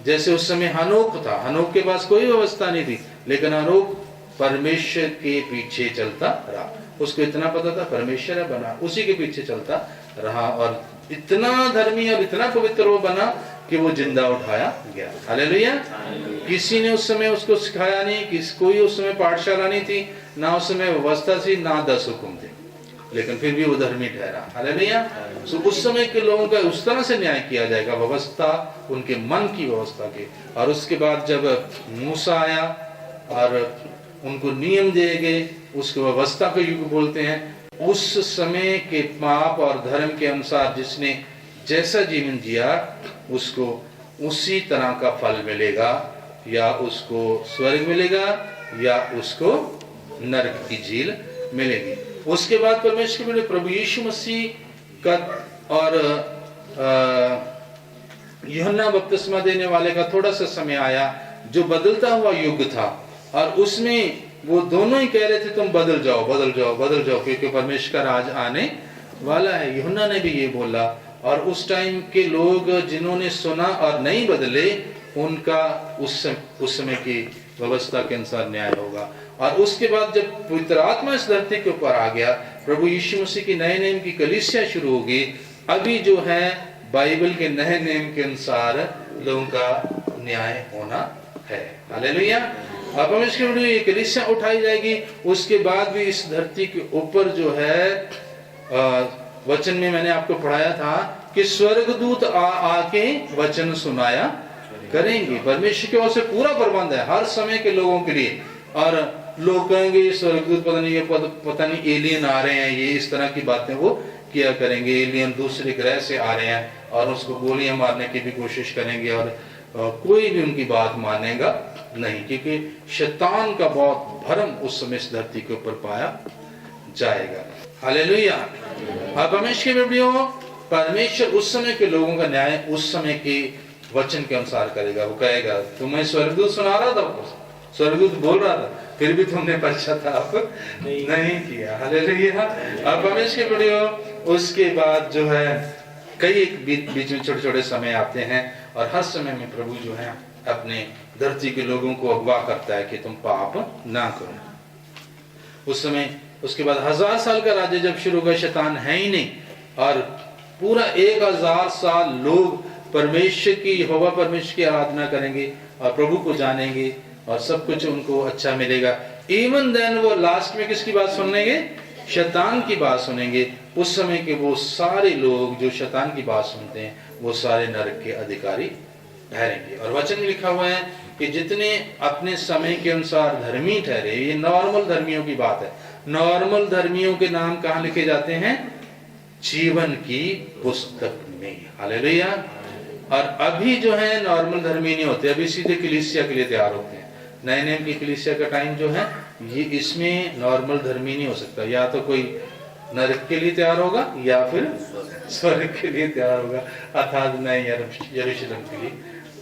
जैसे उस समय हनोक था, हनोक के पास कोई व्यवस्था नहीं थी, लेकिन हनोक परमेश्वर के पीछे चलता रहा। उसको इतना पता था परमेश्वर है बना, उसी के पीछे चलता रहा और इतना धर्मी और इतना पवित्र वो बना कि वो जिंदा उठाया गया। हालेलुया। किसी ने उस समय उसको सिखाया नहीं, कोई उस समय पाठशाला नहीं थी, ना उस समय व्यवस्था थी, ना 10 हुक्म थे, लेकिन फिर भी वो धर्मी ठहरा। हालेलुया। सो उस समय के लोगों का उस तरह से न्याय किया जाएगा, व्यवस्था उनके मन की व्यवस्था के। और उसके बाद जब मूसा आया और उनको नियम दिए गए, उसको व्यवस्था का युग बोलते हैं। उस समय के पाप और धर्म के अनुसार जिसने जैसा जीवन जिया उसको उसी तरह का फल मिलेगा, या उसको स्वर्ग मिलेगा या उसको नरक की झील मिलेगी। उसके बाद परमेश्वर ने प्रभु यीशु मसीह का और यूहन्ना बपतिस्मा देने वाले का थोड़ा सा समय आया जो बदलता हुआ युग था, और उसमें वो दोनों ही कह रहे थे तुम बदल जाओ बदल जाओ बदल जाओ, क्योंकि परमेश्वर का राज आने वाला है। यूहन्ना ने भी ये बोला और उस टाइम के लोग जिन्होंने सुना और नहीं बदले, उनका उस समय की व्यवस्था के अनुसार न्याय होगा। और उसके बाद जब पवित्र आत्मा इस धरती के ऊपर आ गया, प्रभु यीशु मसीह की नए नियम की कलीसिया शुरू होगी। अभी जो है बाइबल के नए नियम के अनुसार लोगों का न्याय होना है। हालेलुया। अब हम इसके वीडियो ये कलीसिया उठाई जाएगी। उसके बाद भी इस धरती के ऊपर जो है वचन में मैंने आपको पढ़ाया था कि स्वर्गदूत आके वचन सुनाया करेंगे। परमेश्वर की ओर से पूरा प्रबंध है हर समय के लोगों के लिए। और लोग कहेंगे स्वर्गदूत पता नहीं एलियन आ रहे हैं, ये इस तरह की बातें वो किया करेंगे। एलियन दूसरे ग्रह से आ रहे हैं और उसको गोलियां मारने की भी कोशिश करेंगे, और कोई भी उनकी बात मानेगा नहीं, क्योंकि शैतान का बहुत भरम उस समय इस धरती के ऊपर पाया जाएगा। हालेलुया। अब परमेश्वर के बेटियों, परमेश्वर उस समय के लोगों का न्याय उस समय के वचन के अनुसार करेगा। वो कहेगा तुम्हें स्वर्गदूत सुना रहा था, स्वर्गदूत बोल रहा था, फिर भी तुमने पश्चाताप नहीं किया। हालेलुया। अब परमेश्वर के बेटियों, उसके बाद जो है कई बीच में छोटे छोटे समय आते हैं, और हर समय में प्रभु जो है अपने धरती के लोगों को अगवा करता है कि तुम पाप ना करो। उस समय उसके बाद 1000 साल का राज्य जब शुरू होगा, शैतान है ही नहीं, और पूरा 1000 साल लोग परमेश्वर की, यहोवा परमेश्वर की आराधना करेंगे और प्रभु को जानेंगे और सब कुछ उनको अच्छा मिलेगा। इवन देन वो लास्ट में किसकी बात सुनेंगे? शैतान की बात सुनेंगे। उस समय के वो सारे लोग जो शैतान की बात सुनते हैं, वो सारे नरक के अधिकारी ठहरेंगे। और वचन में लिखा हुआ है कि जितने अपने समय के अनुसार धर्मी ठहरे, ये नॉर्मल धर्मियों की बात है। नॉर्मल धर्मियों के नाम कहाँ लिखे जाते हैं? जीवन की पुस्तक में। हालेलुया। और अभी जो है नॉर्मल धर्मी नहीं होते, अभी सीधे कलीसिया के लिए तैयार होते हैं। नए नियम की कलीसिया का टाइम जो है, ये इसमें नॉर्मल धर्मी नहीं हो सकता। या तो कोई नरक के लिए तैयार होगा या फिर स्वर्ग के लिए तैयार होगा, अर्थात नए यरूशलेम के लिए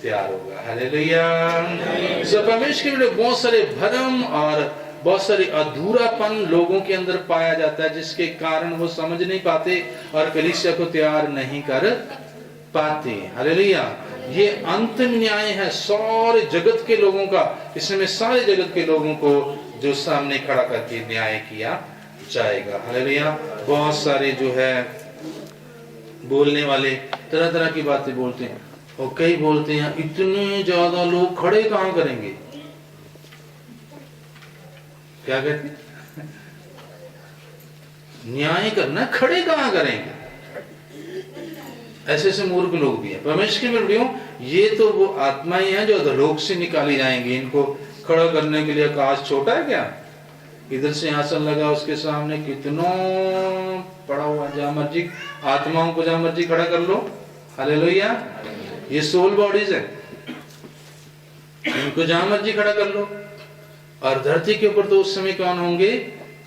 तैयार होगा। हालेलुया। सब परमेश्वर के लिए बहुत सारे भरम और बहुत सारे अधूरापन लोगों के अंदर पाया जाता है, जिसके कारण वो समझ नहीं पाते और कलीसिया को तैयार नहीं कर पाते। हालेलुया। ये अंतिम न्याय है सारे जगत के लोगों का। इसमें सारे जगत के लोगों को जो सामने खड़ा करके न्याय किया जाएगा। हालेलुया। बहुत सारे जो है बोलने वाले तरह तरह की बातें बोलते हैं, और कई बोलते हैं इतने ज्यादा लोग खड़े कहां करेंगे? क्या कहते हैं? न्याय करना खड़े कहां करेंगे? ऐसे ऐसे मूर्ख लोग भी हैं। परमेश्वर के बेटियों, ये तो वो आत्माएं हैं जो अधोलोक से निकाली जाएंगी। इनको खड़ा करने के लिए आकाश छोटा है क्या? इधर से आसन लगा, उसके सामने कितना पड़ा हुआ, जहां मर्जी आत्माओं को जहां मर्जी खड़ा कर लो। हालेलुया। ये सोल बॉडीज है, इनको जहां मर्जी खड़ा कर लो। और धरती के ऊपर तो उस समय कौन होंगे?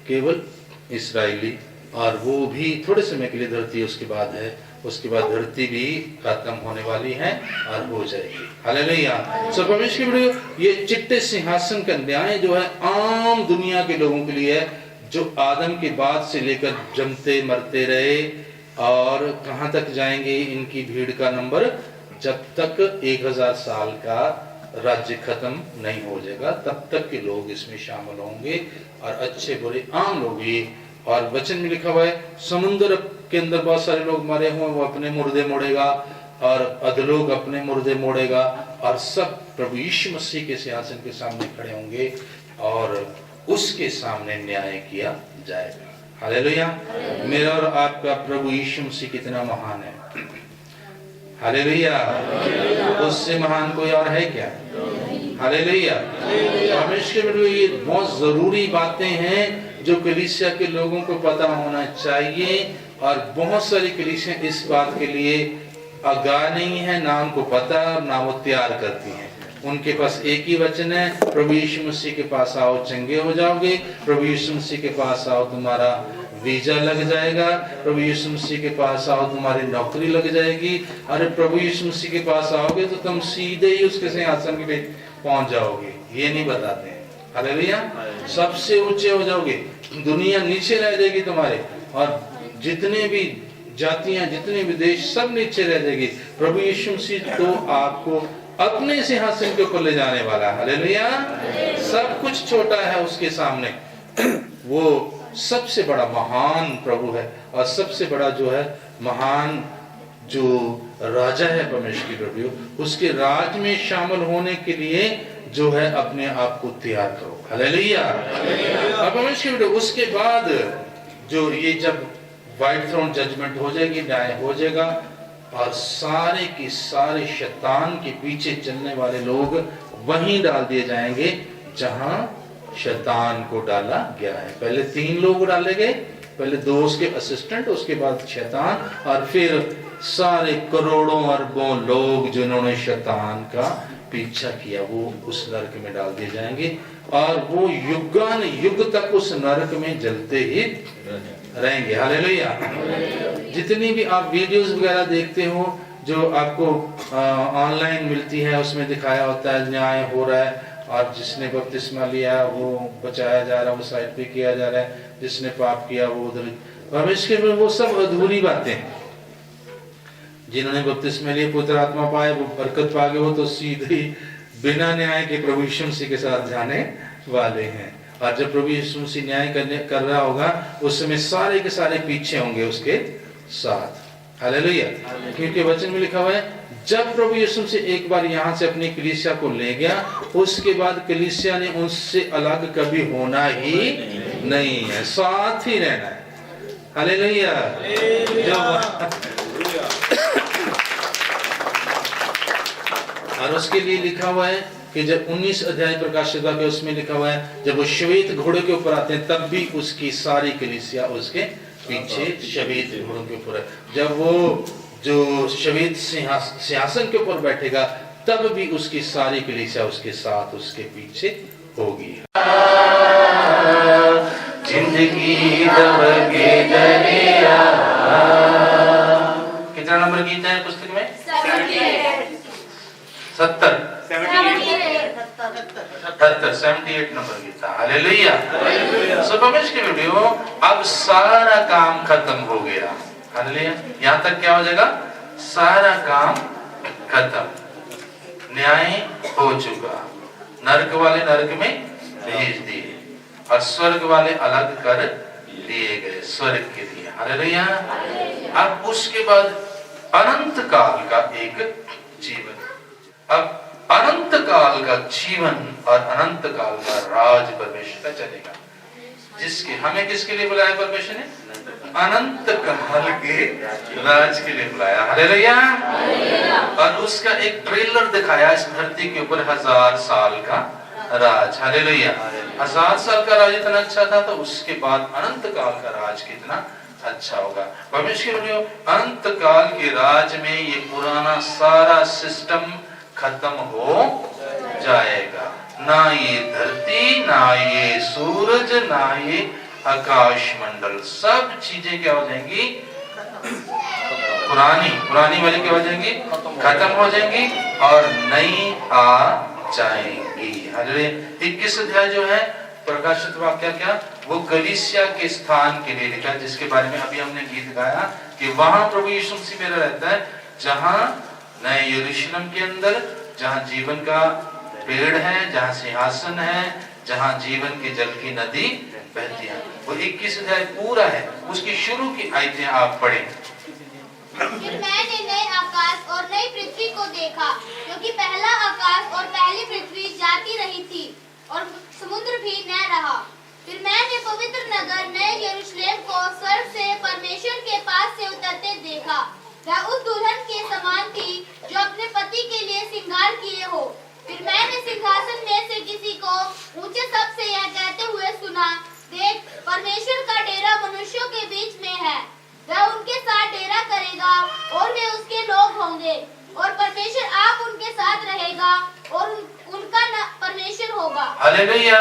केवल इस्राएली, और वो भी थोड़े समय के लिए धरती उसके बाद है। उसके बाद धरती भी खत्म होने वाली है और हो जाएगी। हालेलुया। सब परमेश्वर के बेटियों, ये चिट्टे सिंहासन का न्याय जो है आम दुनिया के लोगों के लिए है, जो आदम के बाद से लेकर जमते मरते रहे, और कहां तक जाएंगे इनकी भीड़ का नंबर, जब तक 1000 साल का राज्य खत्म नहीं हो जाएगा, तब तक के लोग इसमें शामिल होंगे, और अच्छे बुरे आम लोग भी। और वचन में लिखा हुआ है समुद्र के अंदर बहुत सारे लोग मरे हुए, वो अपने मुर्दे मोड़ेगा, और अधलोक अपने मुर्दे मोड़ेगा, और सब प्रभु यीशु मसीह के सिंहासन के सामने खड़े होंगे और उसके सामने न्याय किया जाएगा। हालेलुया। मेरा और आपका प्रभु यीशु मसीह कितना महान है। हालेलुया। उससे महान कोई और है क्या? हालेलुया। परमेश्वर में ये बहुत जरूरी बातें हैं जो कलीसिया के लोगों को पता होना चाहिए, और बहुत सारी कलीसिया इस बात के लिए आगाह नहीं है, ना उनको पता और ना वो तैयार करती हैं। उनके पास एक ही वचन है, प्रभु यीशु मसीह के पास आओ चंगे हो जाओगे, प्रभु यीशु मसीह के पास आओ तुम्हारा वीजा लग जाएगा, प्रभु यीशु मसीह के पास आओ तुम्हारी नौकरी लग जाएगी, अरे प्रभु यीशु मसीह के पास आओगे तो तुम सीधे ही उसके सिंहासन पे पहुंच जाओगे। ये नहीं बताते हैं। हालेलुया। सबसे ऊंचे हो जाओगे, दुनिया नीचे रह जाएगी तुम्हारे, और जितने भी जातियां, जितने भी देश, सब नीचे रह जाएगी। प्रभु यीशु मसीह तो आपको अपने सिंहासन के ऊपर ले जाने वाला है। हालेलुया। सब कुछ छोटा है उसके सामने। वो सबसे बड़ा महान प्रभु है और सबसे बड़ा जो है महान जो राजा है परमेश्वर की प्रभु, उसके राज में शामिल होने के लिए जो है अपने आप को तैयार करो। हालेलुया। और परमेश्वर की प्रभु, उसके बाद जो ये जब व्हाइट थ्रोन जजमेंट हो जाएगी, न्याय हो जाएगा और सारे की सारे शैतान के पीछे चलने वाले लोग वहीं डाल दिए जाएंगे जहां शैतान को डाला गया है। पहले 3 लोग डाले गए, पहले 2 उसके असिस्टेंट, उसके बाद शैतान, और फिर सारे करोड़ों अरबों लोग जिन्होंने शैतान का पीछा किया वो उस नरक में डाल दिए जाएंगे और वो युगान युग तक उस नरक में जलते ही रहेंगे। हालेलुया। जितनी भी आप वीडियोस वगैरह देखते हो जो आपको ऑनलाइन मिलती है, उसमें दिखाया होता है न्याय हो रहा है और जिसने बपतिस्मा लिया वो बचाया जा रहा है, वो साइड पे किया जा रहा है, जिसने पाप किया वो उधर। परमेश्वर में वो सब अधूरी बातें। जिन्होंने बपतिस्मा लिए, पुत्र आत्मा पाए, वो बरकत पा गए, वो तो सीधे बिना न्याय के प्रभु यीशु मसीह के साथ जाने वाले हैं। और जब प्रभु यीशु मसीह न्याय कर रहा होगा उस समय सारे के सारे पीछे होंगे उसके साथ। हालेलुया। क्योंकि वचन में लिखा हुआ है जब प्रभु यीशु मसीह एक बार यहाँ से अपनी कलीसिया को ले गया, उसके बाद कलीसिया ने उनसे अलग कभी होना ही नहीं है, साथ ही रहना है। हालेलुया। और उसके लिए लिखा हुआ है कि जब 19 अध्याय प्रकाशित वाक्य उसमें लिखा हुआ है जब वो श्वेत घोड़े के ऊपर आते हैं तब भी उसकी सारी कलीसिया उसके पीछे श्वेत घोड़ों के ऊपर है। जब वो जो श्वेत सिंहासन के ऊपर बैठेगा तब भी उसकी सारी कलीसिया उसके साथ उसके पीछे होगी। जिंदगी कितना नंबर गीत है पुस्तक में? 78 नंबर गीत था। हालेलुया। सो परमेश्वर के वीडियो, अब सारा काम खत्म हो गया। हालेलुया। यहाँ तक क्या हो जाएगा? सारा काम खत्म, न्याय हो चुका, नरक वाले नरक में भेज दिए और स्वर्ग वाले अलग कर दिए गए स्वर्ग के लिए। हालेलुया। अब उसके बाद अनंत काल का एक जीवन, अब अनंत काल का जीवन और अनंत काल का राज परमेश्वर का चलेगा। जिसके हमें किसके लिए बुलाया परमेश्वर ने? अनंत काल के राज के लिए बुलाया। हालेलुया। और उसका एक ट्रेलर दिखाया इस धरती के ऊपर 1000 साल का राज। हालेलुया। 1000 साल का राज इतना अच्छा था तो उसके बाद अनंत काल का राज कितना अच्छा होगा। परमेश्वर ने अनंत काल के राज में ये पुराना सारा सिस्टम खत्म हो जाएगा। ना ये धरती, ना ये सूरज, ना ये आकाश मंडल, सब चीजें क्या हो जाएंगी? पुरानी वाली क्या हो जाएंगी? खत्म हो जाएंगी और नई आ जाएंगी। 21 अध्याय जो है प्रकाशित वाक्य क्या वो कलीसिया के स्थान के लिए लिखा है, जिसके बारे में अभी हमने गीत गाया कि वहां प्रभु यीशु मसीह मेरा रहता है, जहां नए यरूशलेम के अंदर जहां जीवन का पेड़ है, जहां सिंहासन है, जहां जीवन के जल की नदी बहती है। वो 21 अध्याय पूरा है, उसकी शुरू की आयतें आप पढ़ें। फिर मैंने नए आकाश और नई पृथ्वी को देखा, क्योंकि पहला आकाश और पहली पृथ्वी जाती रही थी और समुद्र भी न रहा। फिर मैंने पवित्र नगर नए यरूशलेम को स्वर्ग से परमेश्वर के पास से उतरते देखा। वह उस दुल्हन के समान थी जो अपने पति के लिए श्रृंगार किए हो। फिर मैंने सिंहासन में से किसी को ऊंचे शब्द से यह कहते हुए सुना, देख, परमेश्वर का डेरा मनुष्यों के बीच में है। वह उनके साथ डेरा करेगा और वे उसके लोग होंगे और परमेश्वर आप उनके साथ रहेगा और उनका परमेश्वर होगा। हालेलुया।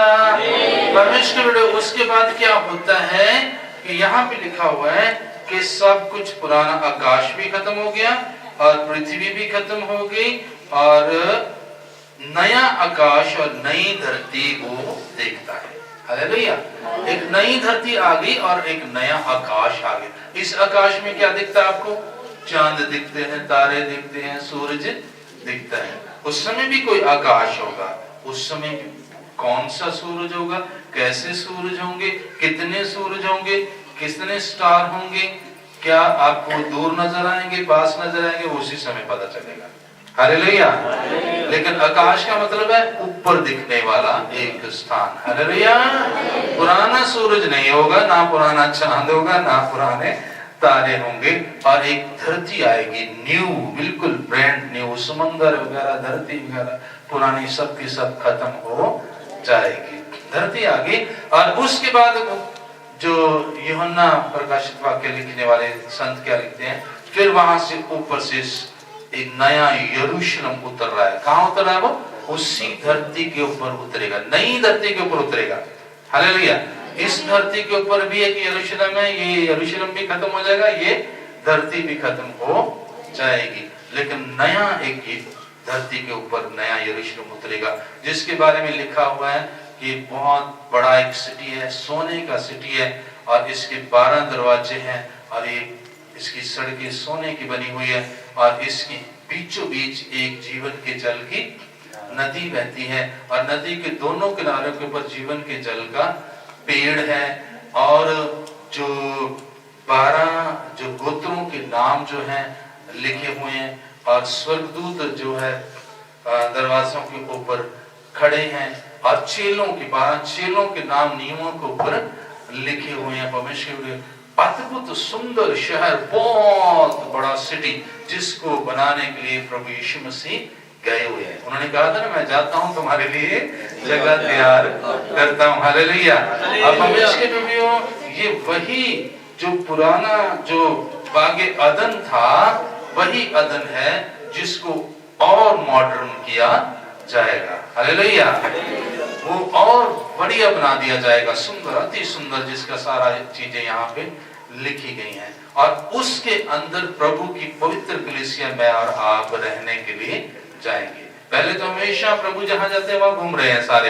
परमेश्वर। उसके बाद क्या होता है कि यहाँ पे लिखा हुआ है कि सब कुछ पुराना आकाश भी खत्म हो गया और पृथ्वी भी खत्म हो गई और नया आकाश और नई धरती को देखता है। हालेलुया। एक नई धरती आ गई और एक नया आकाश आ गया। इस आकाश में क्या दिखता है आपको? चांद दिखते हैं, तारे दिखते हैं, सूरज दिखता है। उस समय भी कोई आकाश होगा, उस समय भी कौन सा सूरज होगा, कैसे सूरज होंगे, कितने सूरज होंगे, कितने स्टार होंगे, क्या आपको दूर नजर आएंगे, पास नजर आएंगे, उसी समय पता चलेगा। हालेलुया। लेकिन आकाश का मतलब है ऊपर दिखने वाला एक स्थान। हालेलुया। पुराना सूरज नहीं होगा, ना पुराना चांद होगा, ना पुराने तारे होंगे, और एक धरती आएगी न्यू, बिल्कुल ब्रांड न्यू। समुंदर वगैरह, धरती वगैरह पुरानी सब की सब खत्म हो जाएगी। धरती आ गई, और उसके बाद जो यूहन्ना प्रकाशित वाक्य लिखने वाले संत क्या लिखते हैं, फिर वहां से ऊपर से एक नया यरूशलेम उतर रहा है। कहां उतर रहा है वो? उसी धरती के ऊपर उतरेगा, नई धरती के ऊपर उतरेगा। हालेलुया। इस धरती के ऊपर भी एक यरूशलेम है, ये यरूशलेम भी खत्म हो जाएगा, ये धरती भी खत्म हो जाएगी, लेकिन नया एक धरती के ऊपर नया यरूशलेम उतरेगा, जिसके बारे में लिखा हुआ है कि बहुत बड़ा एक सिटी है, सोने का सिटी है, और इसके 12 दरवाजे हैं, और ये इसकी सड़कें सोने की बनी हुई है, और इसकी बीचों बीच एक जीवन के जल की नदी बहती है, और नदी के दोनों किनारों के ऊपर जीवन के जल का पेड़ है, और जो 12 जो गोत्रों के नाम जो हैं लिखे हुए हैं, और स्वर्गदूत जो है दरवाजों के ऊपर खड़े हैं, और चेलों के 12 चेलों के नाम नियमों के ऊपर लिखे हुए हैं। परमेश्वर अद्भुत सुंदर शहर, बहुत बड़ा सिटी, जिसको बनाने के लिए प्रभु यीशु मसीह गए हुए हैं। उन्होंने कहा था ना, मैं जाता हूं तुम्हारे लिए जगह तैयार करता हूं। हालेलुया। अब परमेश्वर के प्रभु, ये वही जो पुराना जो बागे अदन था, वही अदन है जिसको और मॉडर्न किया जाएगा। हालेलुया। वो और बढ़िया बना दिया जाएगा, सुंदर, अति सुंदर, जिसका सारा चीजें यहाँ पे लिखी गई हैं, और उसके अंदर प्रभु की पवित्र कलीसिया में और आप रहने के लिए जाएंगे। पहले तो हमेशा प्रभु जहां जाते हैं वहां घूम रहे हैं सारे,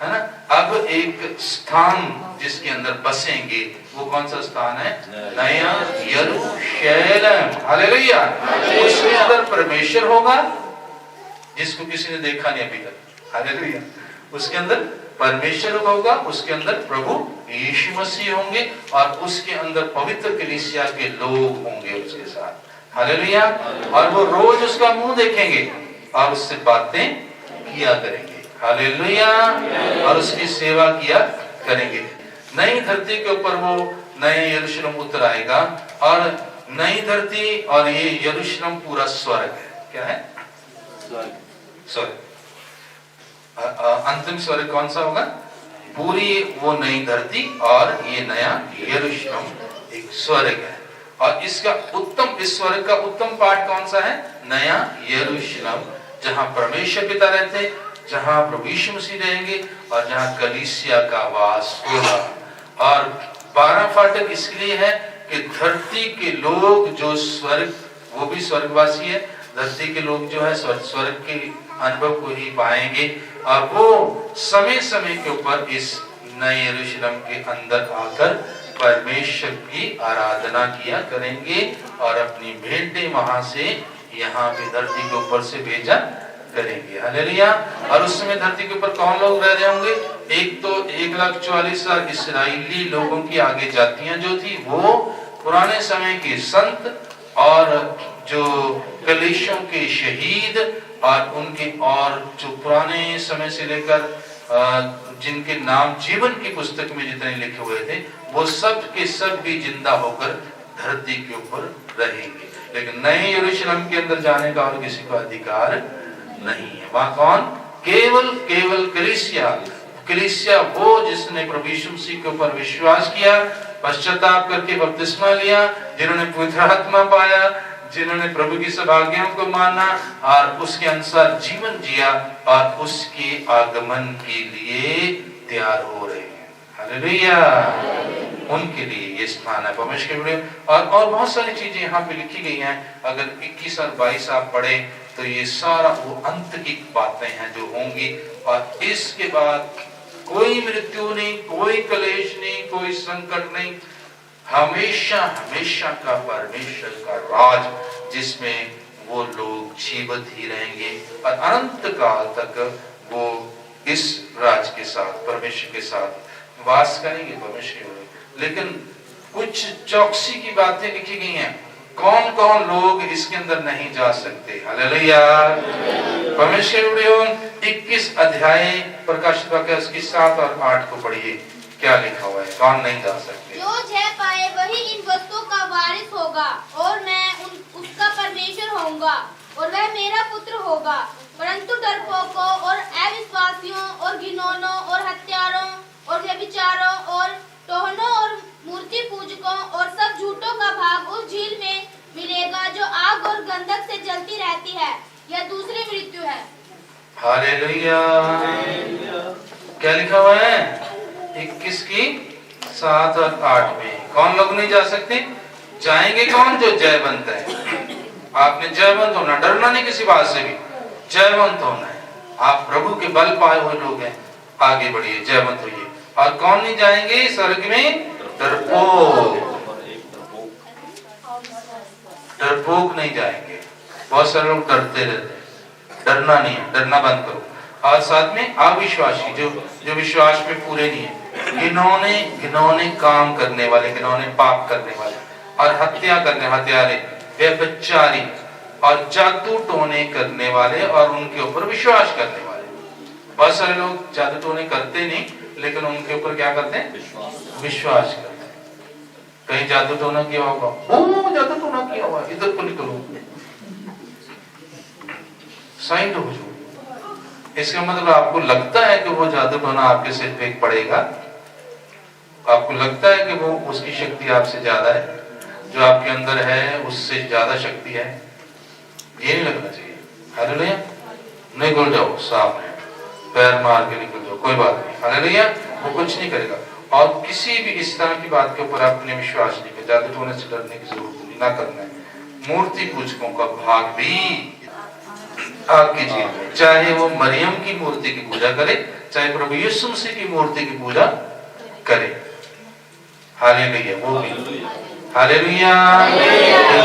है ना। अब एक स्थान जिसके अंदर बसेंगे, वो कौन सा स्थान है? नया यरूशलेम। हालेलुया। उसके अंदर परमेश्वर होगा, जिसको किसी ने देखा नहीं अभी तक। हालेलुया। उसके अंदर परमेश्वर होगा, उसके अंदर प्रभु यीशु मसीह होंगे, और उसके अंदर पवित्र कलीसिया के लोग होंगे उसके साथ। हालेलुया। और वो रोज उसका मुंह देखेंगे और उससे बातें किया करेंगे। हालेलुया। और उसकी सेवा किया करेंगे। नई धरती के ऊपर वो नए यरूशलेम उतर आएगा, और नई धरती और ये यरूशलेम पूरा स्वर्ग है। क्या है? स्वर्ग। अंतिम स्वर्ग कौन सा होगा? पूरी वो नई धरती और ये नया यरूशलेम एक स्वर्ग है। और इसका उत्तम, इस स्वर्ग का उत्तम पार्ट कौन सा है? नया यरूशलेम, जहां परमेश्वर पिता रहते, जहां प्रभु यीशु मसीह रहेंगे, और जहां कलीसिया का वास होगा। और 12 फाटक इसलिए है कि धरती के लोग जो स्वर्ग, वो भी स्वर्गवासी है, धरती के लोग जो है स्वर्ग के अनुभव को ही पाएंगे, और वो समय समय के ऊपर इस नए यरूशलेम के अंदर आकर परमेश्वर की आराधना किया करेंगे, और अपनी भेंटें वहां से यहाँ पे धरती के ऊपर से भेजा करेंगे। हालेलुया। और उस समय धरती के ऊपर कौन लोग रह रहे होंगे? एक तो 1,44,000 इस्राएली लोगों की आगे जातियां जो थी, वो पुराने समय के संत, और जो कलीसियों के शहीद, और उनके, और जो पुराने समय से लेकर जिनके नाम जीवन की पुस्तक में जितने लिखे हुए थे, वो सब के सब भी जिंदा होकर धरती के ऊपर रहेंगे। लेकिन नए यरूशलेम के अंदर जाने का और किसी को अधिकार नहीं है। वहां कौन? केवल कलीसिया। कलीसिया वो जिसने प्रभु यीशु मसीह के ऊपर विश्वास किया, पश्चाताप करके बपतिस्मा लिया, जिन्होंने पवित्र आत्मा पाया, जिन्होंने प्रभु की सब आज्ञाओं को माना, और उसके अनुसार जीवन जिया, और उसके आगमन के लिए तैयार हो रहे हैं। हालेलुया। उनके लिए ये स्थान है परमेश्वर के। और बहुत सारी चीजें यहाँ पे लिखी गई हैं। अगर 21 और 22 आप पढ़े तो ये सारा वो अंत की बातें हैं जो होंगी। और इसके बाद कोई मृत्यु नहीं, कोई कलेश नहीं, कोई संकट नहीं, हमेशा हमेशा का परमेश्वर का राज, जिसमें वो लोग जीवित ही रहेंगे और अनंत काल तक वो इस राज के साथ, परमेश्वर के साथ वास करेंगे परमेश्वर। लेकिन कुछ चौकसी की बातें लिखी गई हैं, कौन कौन लोग इसके अंदर नहीं जा सकते। हालेलुया। परमेश्वर 21 अध्याय प्रकाशित वाक्य उसकी 7 और 8 को पढ़िए, क्या लिखा हुआ है, कौन नहीं जा सकते। जो जय पाए वही इन वस्तुओं का वारिस होगा और मैं उसका परमेश्वर होऊंगा और वह मेरा पुत्र होगा। परंतु डरपोकों और अविश्वासियों और घिनौनों और हत्यारों और व्यभिचारों और टोहनों और मूर्ति पूजकों और सब झूठों का भाग उस झील में मिलेगा जो आग और गंधक से जलती रहती है। यह दूसरी मृत्यु है। हालेलुया। क्या लिखा हुआ है 21 की 7 और 8 में, कौन लोग नहीं जा सकते। जाएंगे कौन, जो जयवंत है। आपने जयवंत होना, डरना नहीं किसी बात से भी, जयवंत होना है। आप प्रभु के बल पाए हुए लोग हैं, आगे बढ़िए, जयवंत होइए। और कौन नहीं जाएंगे स्वर्ग में, डरपोक, डरपोक नहीं जाएंगे। बहुत सारे लोग डरते रहते हैं, डरना नहीं है, डरना बंद करो। और साथ में अविश्वासी, जो विश्वास में पूरे नहीं है, घिनौने काम करने वाले, घिनौने पाप करने वाले, और हत्या करने, हत्यारे, व्यभिचारी और जादू टोने करने वाले और उनके ऊपर विश्वास करने वाले। बहुत सारे लोग जादू टोने करते नहीं, लेकिन उनके ऊपर क्या करते हैं, विश्वास करते हैं। कहीं जादू टोना किया होगा, ओ जादू टोना किया हुआ, इधर को निकलो, साइड हो जाओ। इसका मतलब आपको लगता है कि वो जादू टोना आपके सिर पे पड़ेगा, आपको लगता है कि वो उसकी शक्ति आपसे ज्यादा है, जो आपके अंदर है उससे ज्यादा शक्ति है, ये नहीं लगना चाहिए। हालेलुया। निकल जाओ, साफ है, पैर मार के निकल जाओ, कोई बात नहीं। हालेलुया। वो कुछ नहीं करेगा। और किसी भी इस तरह की बात के ऊपर अपने विश्वास नहीं कर, जादू टोने से डरने की जरूरत नहीं, ना करना है। मूर्ति पूजकों का भाग भी आपकी जीवन में, चाहे वो मरियम की मूर्ति की पूजा करे, चाहे प्रभु यीशु मसीह की मूर्ति की पूजा करे। हालेलुया। वो भी हालेलुया।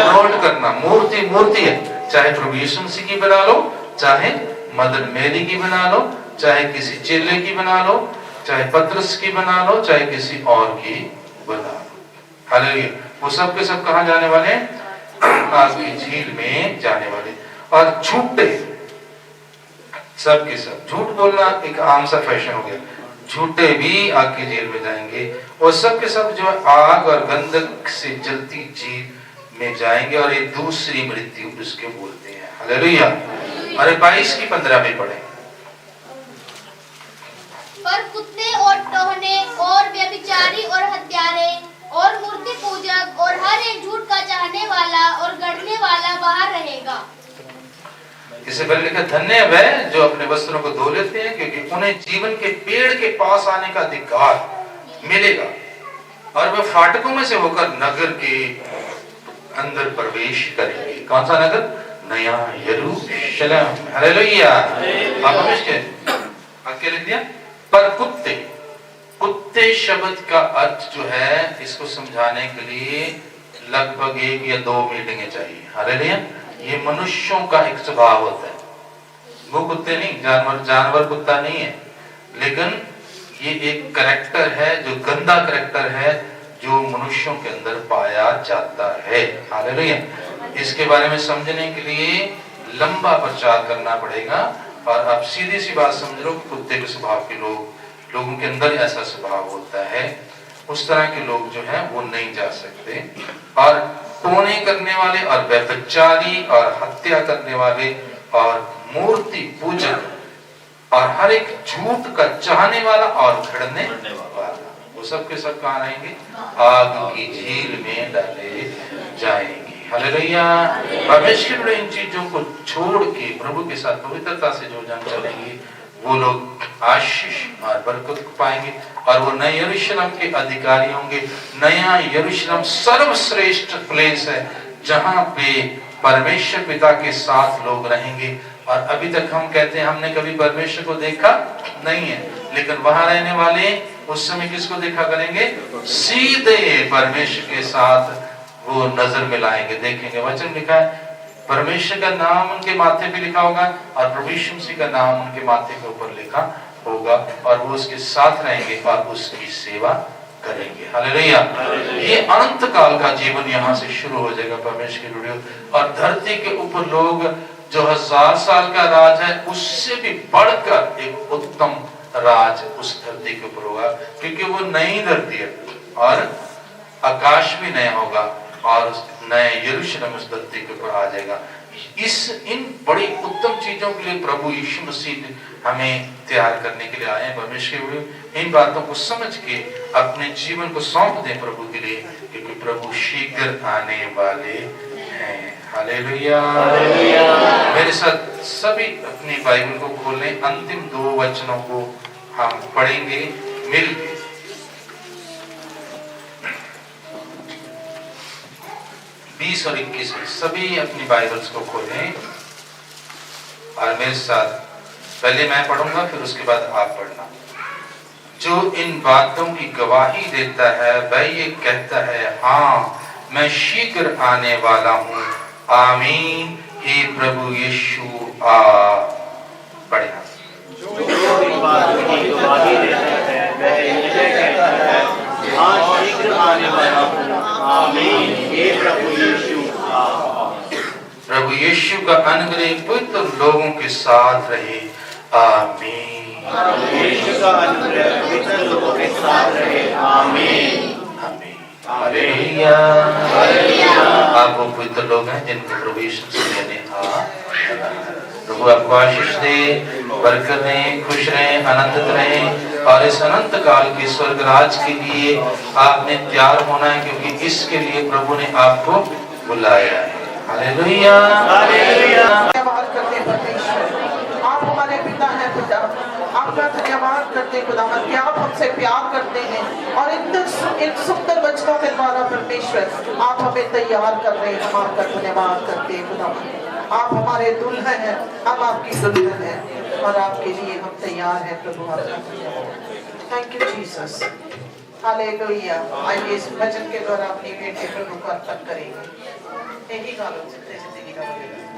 नोट करना, मूर्ति मूर्ति है, चाहे प्रभु यीशु मसीह की बना लो, चाहे मदर मेरी की बना लो, चाहे किसी चेले की बना लो, चाहे पतरस की बना लो, चाहे किसी और की बना लो। हालेलुया। वो सब के सब कहां जाने वाले हैं, आग की झील में जाने वाले। और झूठे, सब के सब, झूठ बोलना एक आम सा फैशन हो गया, झूठे भी आग की जेल में जाएंगे। और सब के सब जो आग और गंधक से जलती झील में जाएंगे, और ये दूसरी मृत्यु उसके बोलते हैं। हालेलुया। अरे 22 की 15 में पढ़े। पर कुत्ते और टोहने और व्यभिचारी और हत्यारे और मूर्ति पूजक और हर एक झूठ का चाहने वाला और गढ़ने वाला बाहर रहेगा। इससे पहले लिखा, धन्य है वह जो अपने वस्त्रों को धो लेते हैं, क्योंकि उन्हें जीवन के पेड़ के पास आने का अधिकार मिलेगा, और वे फाटकों में से होकर नगर के अंदर प्रवेश करेंगे। कौन सा नगर, नया यरूशलेम। हालेलुया। आप लिख दिया। पर कुत्ते, कुत्ते शब्द का अर्थ जो है, इसको समझाने के लिए लगभग 1 या 2 मीटिंगें चाहिए। हालेलुया। ये मनुष्यों का एक स्वभाव होता है, वो कुत्ते नहीं, जानवर कुत्ता नहीं है, लेकिन ये एक करैक्टर है जो गंदा करैक्टर है, जो मनुष्यों के अंदर पाया जाता है। हालेलुया। इसके बारे में समझने के लिए लंबा प्रचार करना पड़ेगा, और आप सीधी सी बात समझ लो, कुत्ते के स्वभाव के लोगों के अंदर ऐसा स्वभाव होता है, उस तरह के लोग जो है वो नहीं जा सकते। और टोने करने वाले और व्यभिचारी और हत्या करने वाले और मूर्ति पूजक और हर एक झूठ का चाहने वाला और घड़ने वाला, वो सब के सब कहाँ रहेंगे, आग की झील में डाले जाएंगे। हालेलुया। परमेश्वर इन चीजों को छोड़ के प्रभु के साथ पवित्रता से जो जान चलेंगे, वो लोग आशीष और बरकत को पाएंगे, और वो नए यरूशलेम के अधिकारी होंगे। नया यरूशलेम सर्वश्रेष्ठ प्लेस है, जहां पे परमेश्वर पिता के साथ लोग रहेंगे, और अभी तक हम कहते हैं हमने कभी परमेश्वर को देखा नहीं है, लेकिन वहां रहने वाले उस समय किसको देखा करेंगे? सीधे परमेश्वर के साथ वो नजर मिलाएंगे, देखेंगे। वचन लिखा है परमेश्वर का नाम उनके माथे पे लिखा होगा और प्रभु यीशु मसीह का नाम उनके माथे के ऊपर लिखा होगा, और वो उसके साथ रहेंगे और उसकी सेवा करेंगे। हालेलुया। ये अनंत काल का जीवन यहाँ से शुरू हो जाएगा परमेश्वर की वीडियो। और धरती के ऊपर लोग जो 1000 साल का राज है उससे भी बढ़कर एक उत्तम राज उस धरती के ऊपर होगा, क्योंकि वो नई धरती है और आकाश भी नया होगा और उस नए यरूशलेम उस धरती के ऊपर आ जाएगा। इन बड़ी उत्तम चीजों के लिए प्रभु यीशु मसीह हमें तैयार करने के लिए आए हैं परमेश्वर। इन बातों को समझ के अपने जीवन को सौंप दें प्रभु के लिए, क्योंकि प्रभु शीघ्र आने वाले हैं। हालेलुया। मेरे साथ सभी अपनी बाइबल को खोलें, अंतिम 2 वचनों को हम पढ़ेंगे मिलकर। 20 और 21 में सभी अपनी बाइबल्स को खोलें और मेरे साथ, पहले मैं पढ़ूंगा फिर उसके बाद आप पढ़ना। जो इन बातों की गवाही देता है वह ये कहता है, हाँ मैं शीघ्र आने वाला हूँ। आमीन। हे प्रभु यीशु आ। पढ़ना। जो इन बातों की गवाही देता है वह ये कहता है, हाँ शीघ्र आने वाला हूँ। आमीन। हे प्रभु यीशु आ। प्रभु यीशु का अनुग्रह पवित्र लोगों के साथ रहे। आमीन। प्रभु यीशु का अनुग्रह पवित्र लोगों के साथ रहे। आमीन। आमीन। हालेलुया। आप वो पवित्र लोग हैं जिनको प्रभु यीशु से लेने प्रभु आपको आशीष दे, बरकत दे, खुश रहें, आनंदित रहें और इस अनंत काल के स्वर्ग राज के लिए आपने तैयार होना है, क्योंकि इसके लिए प्रभु ने आपको बुलाया है। हालेलुया। धन्यवाद करते परमेश्वर, आप हमारे पिता हैं पिता, आपका धन्यवाद करते खुदावंद कि आप हमसे प्यार करते हैं और इन सुंदर वचनों के द्वारा परमेश्वर आप हमें तैयार कर रहे हैं। हम आपका धन्यवाद करते हैं खुदावंद। आप हमारे दुल्हन हैं, हम आपकी दुल्हन हैं और आपके लिए हम तैयार हैं प्रभु। आपका धन्यवाद। Thank you Jesus. हालेलुया। आइए इस भजन के द्वारा अपनी बेटे प्रभु को अर्पण करेंगे। यही गाना जिंदगी का वजीफा।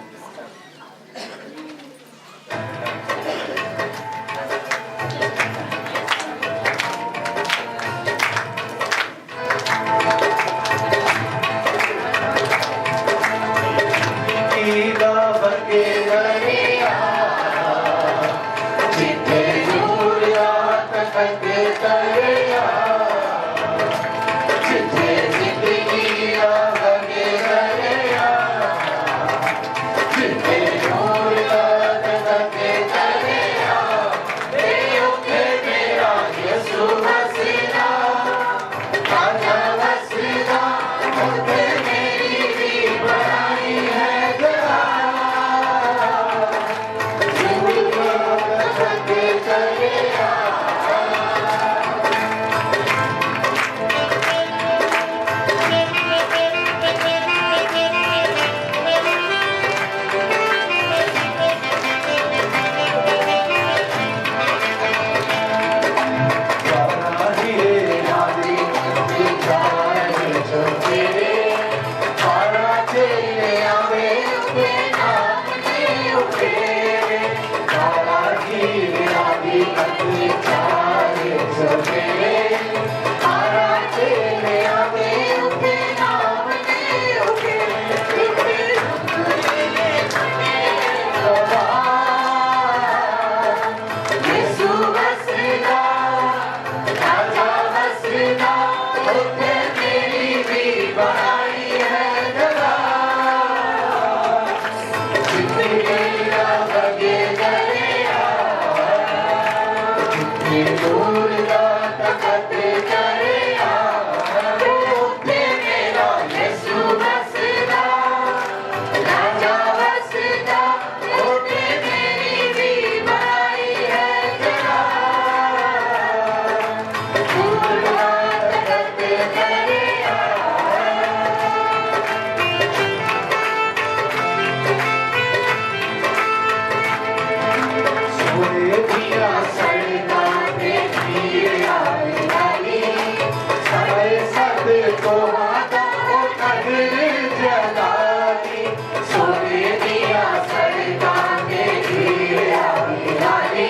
सारे सदको हाथा ओ कदर जलाली सोने दिया सड़का में गिरा मिलानी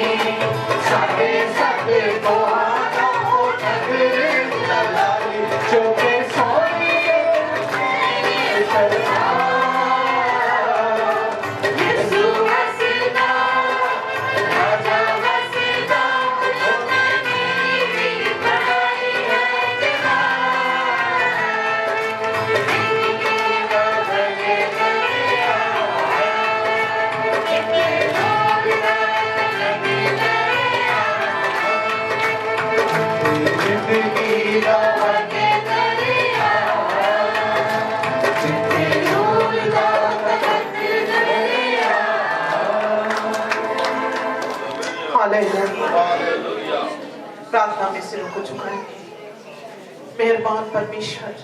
सारे सदको हाथा ओ कदर जलाली चौके सोने प्रार्थना में सिरों को झुकाएंगे। मेहरबान परमेश्वर,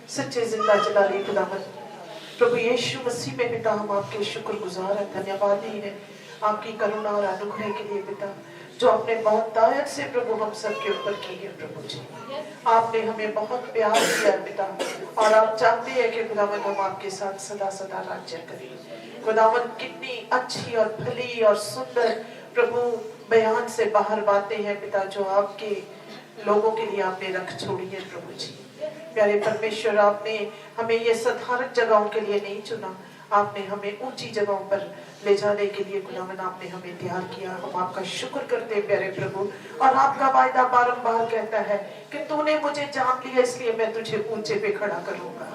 सच्चे जिंदा जलाली खुदावंद, प्रभु यीशु मसीह में पिता हम आपके शुक्रगुजार हैं, धन्यवादी हैं आपकी करुणा और अनुग्रह के लिए पिता, जो आपने बहुत दायक से प्रभु हम सबके ऊपर की है। प्रभु जी, आपने हमें बहुत प्यार किया पिता, और आप चाहते हैं कि खुदावंद हम आपके साथ सदा सदा राज्य करें। खुदावंद, कितनी अच्छी और भली और सुंदर प्रभु बयान से बाहर बातें हैं पिता, जो आपके लोगों के लिए आपने रख छोड़ी है। प्रभु जी, प्यारे परमेश्वर, आपने हमें ये साधारण जगहों के लिए नहीं चुना, आपने हमें ऊंची जगहों पर ले जाने के लिए खुदावंद आपने हमें तैयार किया। हम आपका शुक्र करते हैं प्यारे प्रभु, और आपका वायदा बारंबार कहता है कि तूने मुझे जान लिया, इसलिए मैं तुझे ऊंचे पे खड़ा करूंगा।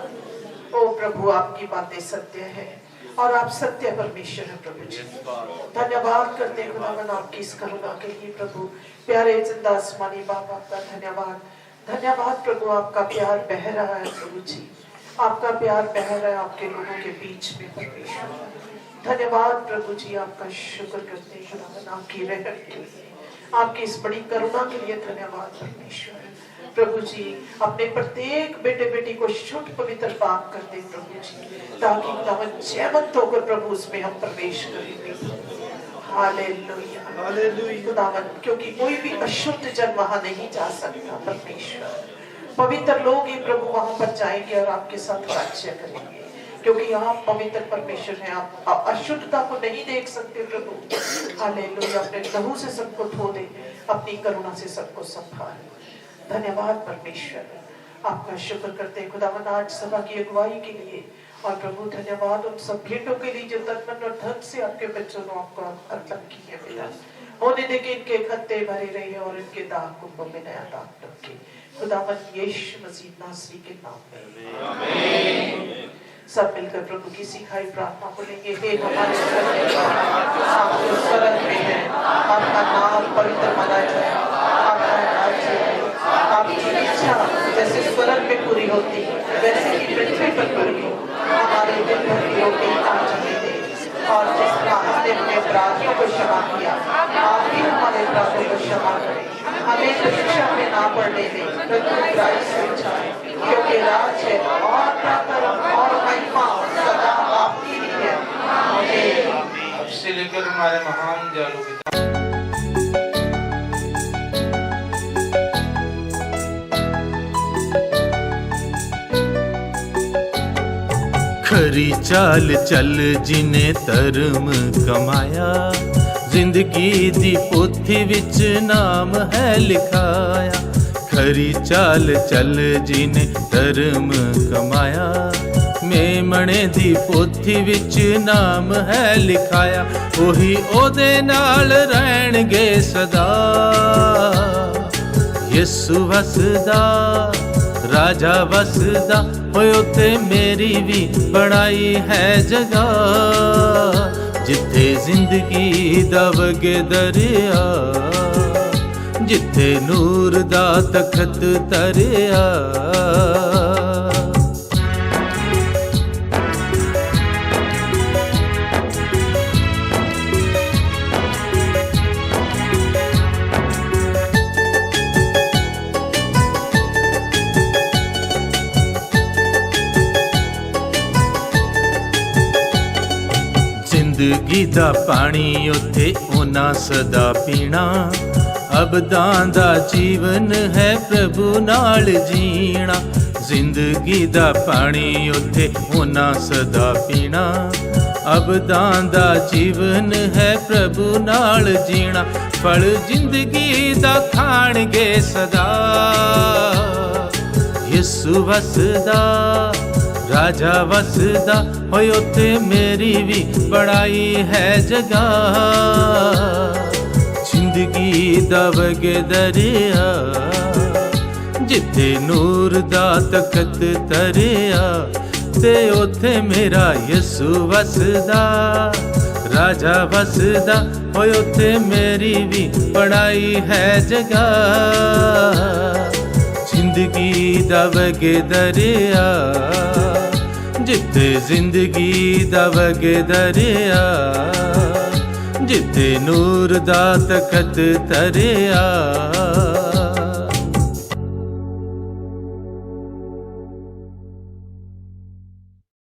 ओ प्रभु, आपकी बातें सत्य है और आप सत्य परमेश्वर है। प्रभु जी, धन्यवाद करते हैं खुदावंद आपकी इस करुणा के लिए। प्रभु प्यारे जिंदा आसमानी बाप, आपका धन्यवाद, धन्यवाद प्रभु, आपका प्यार बह रहा है। प्रभु जी, आपका प्यार बह रहा है आपके लोगों के बीच में। परमेश्वर धन्यवाद प्रभु जी, आपका शुक्र करते हैं खुदावंद आपकी रहमत के लिए, आपकी इस बड़ी करुणा के लिए धन्यवाद परमेश्वर। प्रभु जी, अपने प्रत्येक बेटे बेटी को शुद्ध पवित्र पाप कर दे प्रभु जी, ताकि खुदावंद जयवंत होकर प्रभु उसमें हम प्रवेश करें। हालेलुया, हालेलुया खुदावंद, क्योंकि कोई भी अशुद्ध जन वहां नहीं जा सकता परमेश्वर। पवित्र लोग ही प्रभु वहां पर जाएंगे और आपके साथ राज्य करेंगे, क्योंकि आप पवित्र परमेश्वर हैं। आप अशुद्धता को नहीं देख सकते प्रभु। हालेलुया, अपने लहू से सबको धो दे, अपनी करुणा से सबको संभाल। धन्यवाद परमेश्वर, आपका शुक्र करते हैं खुदावंद आज सभा की अगुवाई के लिए, और प्रभु धन्यवाद उन सब भेंटों के लिए जो तन मन और धन से आपके बच्चों ने आपको अर्पण की है पिता। होने दे के इनके खत्ते भरे रहे और इनके दाग कुंभों में नया दाग रखे खुदावंद यीशु मसीह नासरी के नाम में, आमीन। सब मिलकर प्रभु की सिखाई प्रार्थना बोलेंगे। हे हमारे आप जो स्वर्ग में हैं, आपका नाम पवित्र माना जाए, आपका राज्य है, आपकी इच्छा जैसे स्वर्ग में पूरी होती वैसे ही पृथ्वी पर पूरी हो। हमारे दिन भर की रोटी आज हमें दे, और जिस तरह हमने अपने अपराधियों को क्षमा किया, आप भी हमारे अपराधों को क्षमा करें। हमें परीक्षा में ना पड़ने दें, परंतु बुराई से बचाएं, क्योंकि राज है और ताकत और महिमा सदा आपकी ही है। आमीन। अब से लेकर हमारे महान दयालु पिता खरी चाल चल जिने धर्म कमाया, जिंदगी दी पोथी विच नाम है लिखाया। खरी चाल चल जिने धर्म कमाया, मेमणे दी पोथी विच नाम है लिखाया। ओही ओदे नाल रहणगे सदा, यसु वसदा राजा वसदा होए उते मेरी भी बनाई है जगह, जिथे जिंदगी दा वगे दरिया, जिथे नूर दा तखत तरिया। जिंदगी दा पानी उथे ओना सदा पीना, ਅਬਦਾਂ ਦਾ ਜੀਵਨ ਹੈ ਪ੍ਰਭੂ ਨਾਲ ਜੀਣਾ, ਜ਼ਿੰਦਗੀ ਦਾ ਪਾਣੀ ਉੱਥੇ ਉਹਨਾਂ ਸਦਾ ਪੀਣਾ। ਅਬਦਾਂ ਦਾ ਜੀਵਨ ਹੈ ਪ੍ਰਭੂ ਨਾਲ ਜੀਣਾ, ਫਲ ਜ਼ਿੰਦਗੀ ਦਾ ਖਾਣਗੇ ਸਦਾ। ਯਿਸੂ ਵਸਦਾ, ਰਾਜਾ ਵਸਦਾ ਹੋਏ ਉੱਥੇ ਮੇਰੀ ਵੀ ਬੜਾਈ ਹੈ ਜਗ੍ਹਾ। ਜ਼ਿੰਦਗੀ ਦਾ ਵਗੇ ਦਰਿਆ, ਜਿੱਥੇ ਨੂਰ ਦਾ ਤਖਤ ਤਰਿਆ, ਤੇ ਉੱਥੇ ਮੇਰਾ ਯਿਸੂ ਵਸਦਾ, ਰਾਜਾ ਵਸਦਾ ਹੋਏ ਉੱਥੇ ਮੇਰੀ ਵੀ ਬੜਾਈ ਹੈ ਜਗ੍ਹਾ। ਜ਼ਿੰਦਗੀ ਦਾ ਵਗੇ ਦਰਿਆ, ਜਿੱਥੇ ਜ਼ਿੰਦਗੀ ਦਾ ਵਗੇ ਦਰਿਆ, ਜਿੱਥੇ ਨੂਰ ਦਾ ਤਖਤ ਤਰਿਆ।